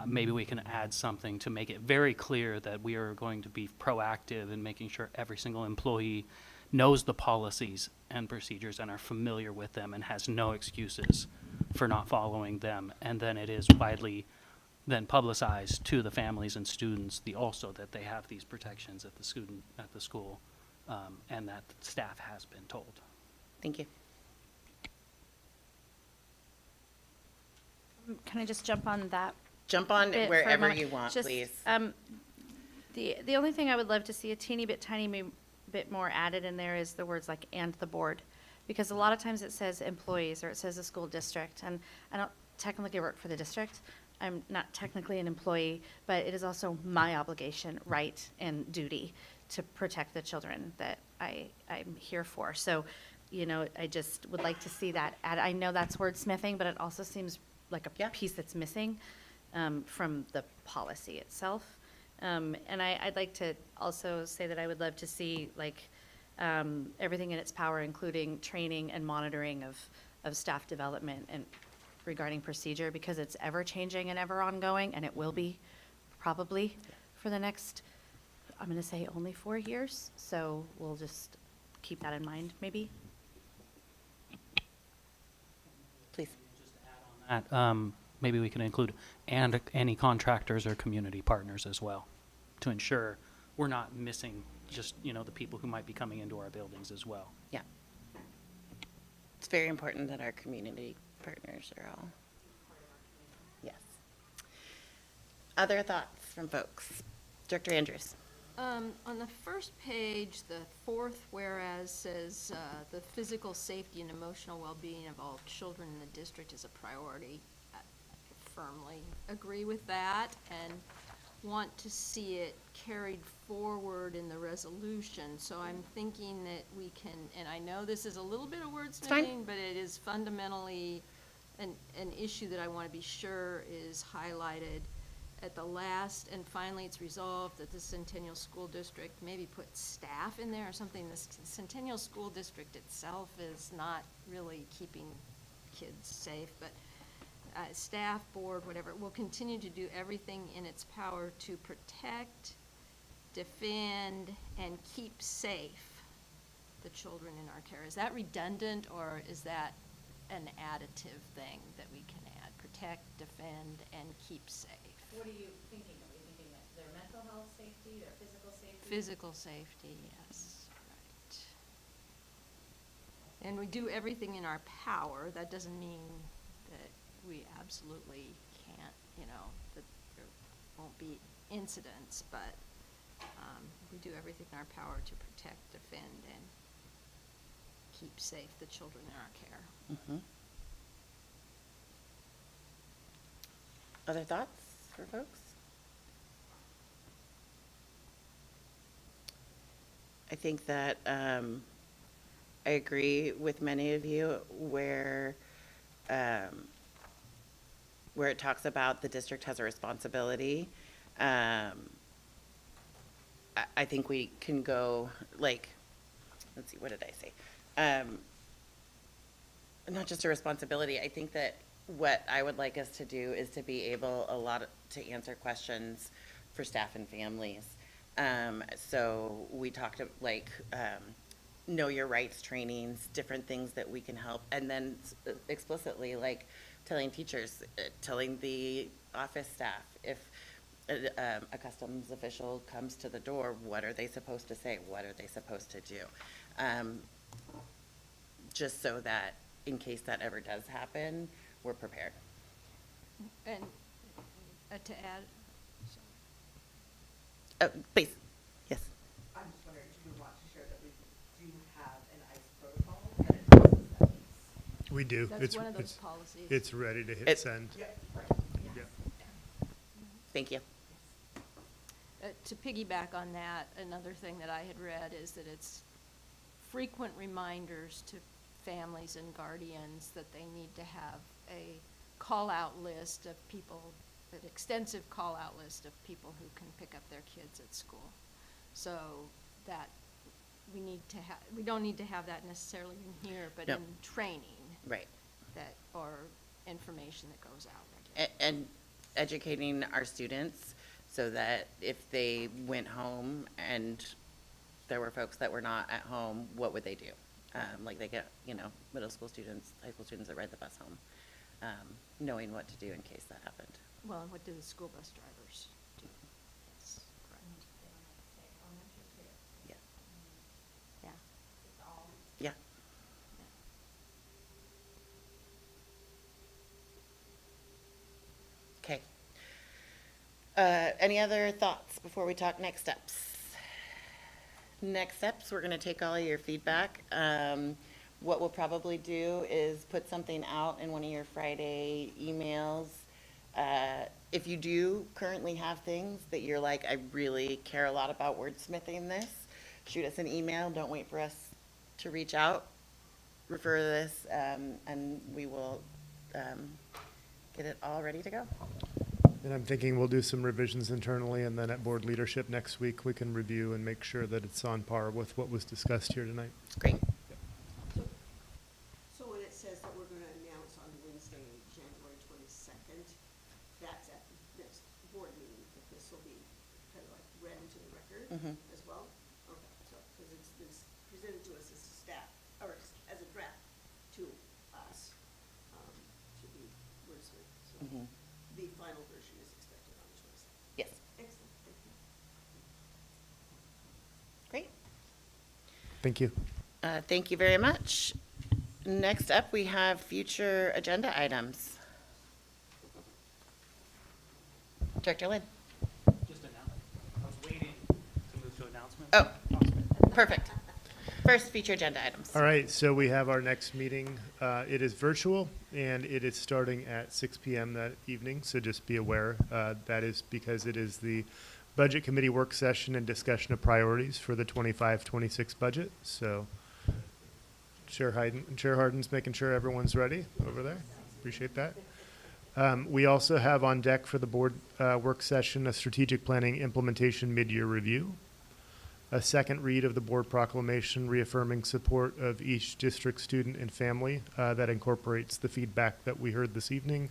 maybe we can add something to make it very clear that we are going to be proactive in making sure every single employee knows the policies and procedures and are familiar with them and has no excuses for not following them. And then it is widely then publicized to the families and students also that they have these protections at the school, and that staff has been told. Thank you. Can I just jump on that? Jump on bit for a wherever moment? you want, Just, please. The only thing I would love to see a tiny bit more added in there is the words like "and the board," because a lot of times it says employees or it says the school district, and I don't technically work for the district. I'm not technically an employee, but it is also my obligation, right, and duty to protect the children that I'm here for. So, I just would like to see that add. I know that's wordsmithing, but it also seems like a piece that's missing from the policy itself. And I'd like to also say that I would love to see everything in its power, including training and monitoring of staff development and regarding procedure, because it's ever changing and ever ongoing, and it will be probably for the next, I'm going to say only 4 years. So we'll just keep that in mind, maybe. Please. Maybe we can include and any contractors or community partners as well, to ensure we're not missing just, the people who might be coming into our buildings as well. Yeah. It's very important that our community partners are all, yes. Other thoughts from folks? Director Andrews. On the first page, the fourth whereas says the physical safety and emotional well-being of all children in the district is a priority. I firmly agree with that and want to see it carried forward in the resolution. So I'm thinking that we can, and I know this is a little bit of wordsmithing, but it is fundamentally an issue that I want to be sure is highlighted at the last, and finally it's resolved that the Centennial School District maybe put staff in there or something. The Centennial School District itself is not really keeping kids safe, but staff, board, whatever, will continue to do everything in its power to protect, defend, and keep safe the children in our care. Is that redundant, or is that an additive thing that we can add? Protect, defend, and keep safe. What are you thinking? Are you thinking that their mental health safety, their physical safety? Physical safety, yes, right. And we do everything in our power. That doesn't mean that we absolutely can't, that there won't be incidents, but we do everything in our power to protect, defend, and keep safe the children in our care. Mm-hmm. Other thoughts for folks? I think that I agree with many of you where it talks about the district has a responsibility. I think we can go let's see, what did I say? Not just a responsibility. I think that what I would like us to do is to be able to answer questions for staff and families. So we talked know your rights trainings, different things that we can help, and then explicitly, like, telling teachers, telling the office staff, if a customs official comes to the door, what are they supposed to say? What are they supposed to do? Just so that in case that ever does happen, we're prepared. And to add, Please, yes. I'm just wondering, do you want to share that we do have an ICE protocol that addresses that piece? We do. That's one of those policies. It's ready to hit send. Yep. Yeah. Thank you. To piggyback on that, another thing that I had read is that it's frequent reminders to families and guardians that they need to have a call-out list of people, an extensive call-out list of people who can pick up their kids at school. So that we don't need to have that necessarily in here, but No. in training. Right. That, or information that goes out regularly. And educating our students so that if they went home and there were folks that were not at home, what would they do? Like they get, middle school students, high school students that ride the bus home, knowing what to do in case that happened. Well, and what do the school bus drivers do? That's correct. Yeah. Yeah. Yeah. Okay. Any other thoughts before we talk next steps? Next steps, we're going to take all of your feedback. What we'll probably do is put something out in one of your Friday emails. If you do currently have things that you're like, I really care a lot about wordsmithing this, shoot us an email. Don't wait for us to reach out. Refer to this, and we will get it all ready to go. And I'm thinking we'll do some revisions internally, and then at board leadership next week, we can review and make sure that it's on par with what was discussed here tonight. Great. So when it says that we're gonna announce on Wednesday, January 22nd, that's at the next board meeting, that this will be kind of like read into the record Mhm. as well? Okay, so, because it's presented to us as a staff, or as a draft to us, to be wordsmith, so. Mhm. The final version is expected on the 22nd. Yes. Excellent, thank you. Great. Thank you. Thank you very much. Next up, we have future agenda items. Director Lynn. Just announcement. I was waiting to move to announcement. Oh, perfect. First, future agenda items. All right, so we have our next meeting. It is virtual, and it is starting at 6 p.m. that evening, so just be aware. That is because it is the Budget Committee work session and discussion of priorities for the 25-26 budget. So Chair Harden's making sure everyone's ready over there. Appreciate that. We also have on deck for the board work session a strategic planning implementation mid-year review, a second read of the board proclamation reaffirming support of each district student and family that incorporates the feedback that we heard this evening.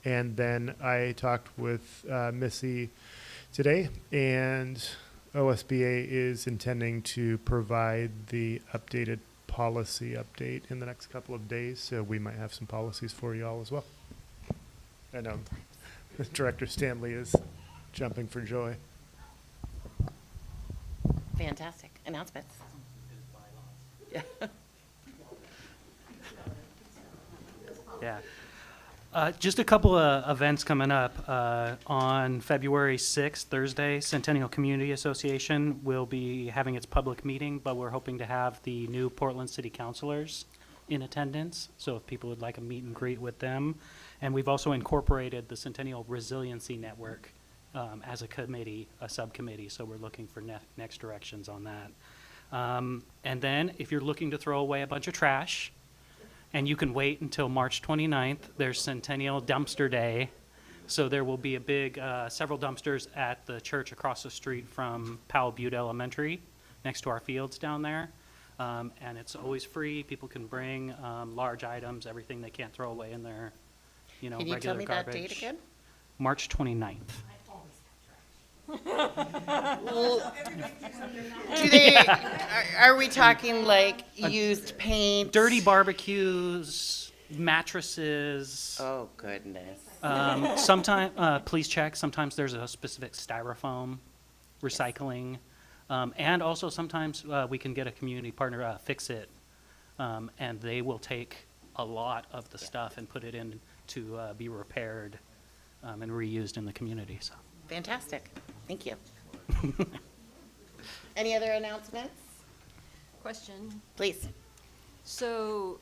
And then I talked with Missy today, and OSBA is intending to provide the updated policy update in the next couple of days, so we might have some policies for you all as well. I know Director Stanley is jumping for joy. Fantastic. Announcements. Yeah. Yeah. Just a couple of events coming up. On February 6th, Thursday, Centennial Community Association will be having its public meeting, but we're hoping to have the new Portland City Councilors in attendance, so if people would like a meet and greet with them. And we've also incorporated the Centennial Resiliency Network as a committee, a subcommittee, so we're looking for next directions on that. And then, if you're looking to throw away a bunch of trash, and you can wait until March 29th, there's Centennial Dumpster Day. So there will be a big, several dumpsters at the church across the street from Powell Butte Elementary, next to our fields down there. And it's always free. People can bring large items, everything they can't throw away in their, Can you tell regular me garbage. that date again? March 29th. Do they, are we talking like used paint? Dirty barbecues, mattresses. Oh, goodness. Sometimes, please check, sometimes there's a specific styrofoam recycling. And also sometimes we can get a community partner, Fix It, and they will take a lot of the stuff and put it in to be repaired and reused in the community, so. Fantastic. Thank you. Any other announcements? Question. Please. So,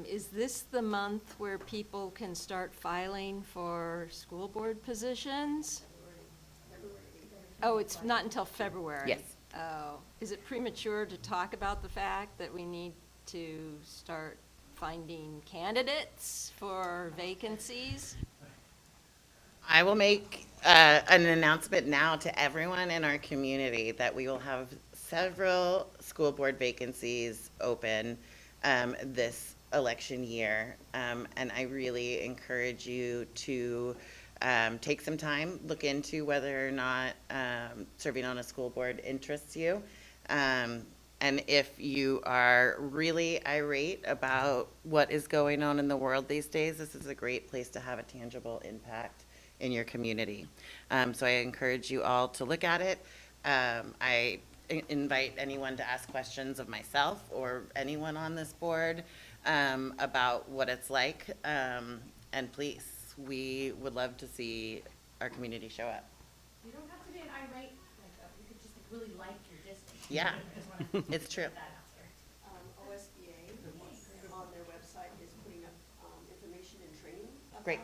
is this the month where people can start filing for school board positions? Oh, it's not until February? Yes. Oh, is it premature to talk about the fact that we need to start finding candidates for vacancies? I will make an announcement now to everyone in our community that we will have several school board vacancies open this election year. And I really encourage you to take some time, look into whether or not serving on a school board interests you. And if you are really irate about what is going on in the world these days, this is a great place to have a tangible impact in your community. So I encourage you all to look at it. I invite anyone to ask questions of myself or anyone on this board about what it's like. And please, we would love to see our community show up. You don't have to be an irate, you could just really like your district. Yeah, it's true. OSBA on their website is putting up information and training about Great.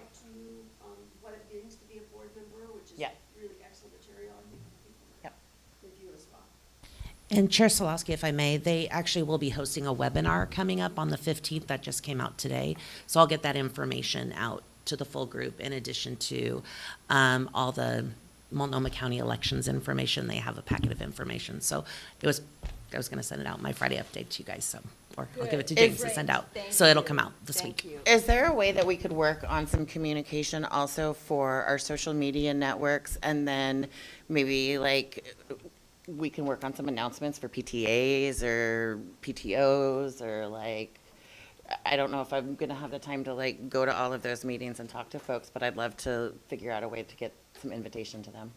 what it means to be a board member, which is Yeah. really excellent material, I think, for people to Yep. review as well. And Chair Solowski, if I may, they actually will be hosting a webinar coming up on the 15th that just came out today. So I'll get that information out to the full group in addition to all the Multnomah County elections information. They have a packet of information. So I was going to send it out my Friday update to you guys. So, or I'll give it to James to send out. So it'll come out this week. Is there a way that we could work on some communication also for our social media networks, and then maybe like we can work on some announcements for PTAs or PTOs, or like, I don't know if I'm gonna have the time to like go to all of those meetings and talk to folks, but I'd love to figure out a way to get some invitation to them.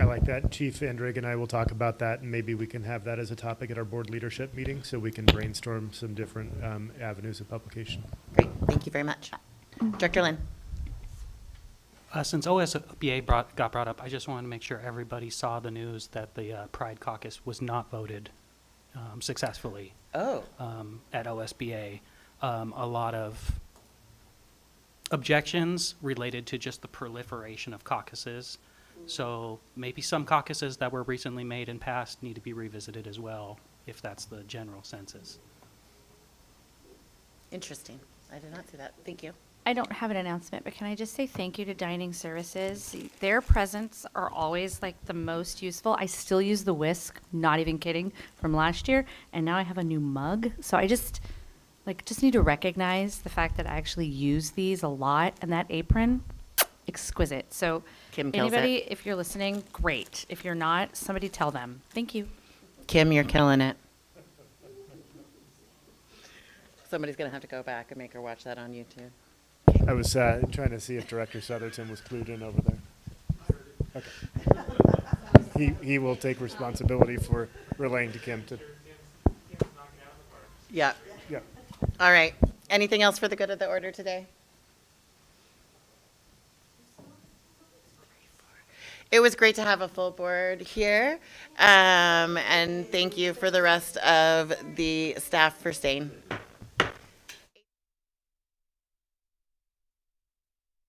I like that. Chief Andrig and I will talk about that, and maybe we can have that as a topic at our board leadership meeting so we can brainstorm some different avenues of publication. Great, thank you very much. Director Lynn. Since OSBA got brought up, I just wanted to make sure everybody saw the news that the Pride Caucus was not voted successfully at OSBA. A lot of objections related to just the proliferation of caucuses. So maybe some caucuses that were recently made and passed need to be revisited as well, if that's the general census. Interesting. I did not see that. Thank you. I don't have an announcement, but can I just say thank you to Dining Services? Their presents are always like the most useful. I still use the whisk, not even kidding, from last year, and now I have a new mug. So I just need to recognize the fact that I actually use these a lot, and that apron, exquisite. So Kim kills anybody, it. if you're listening, great. If you're not, somebody tell them. Thank you. Kim, you're killing it. Somebody's gonna have to go back and make her watch that on YouTube. I was trying to see if Director Southerton was clued in over there. Okay. He will take responsibility for relaying to Kim to. Yeah. Yeah. All right. Anything else for the good of the order today? It was great to have a full board here. And thank you for the rest of the staff for staying.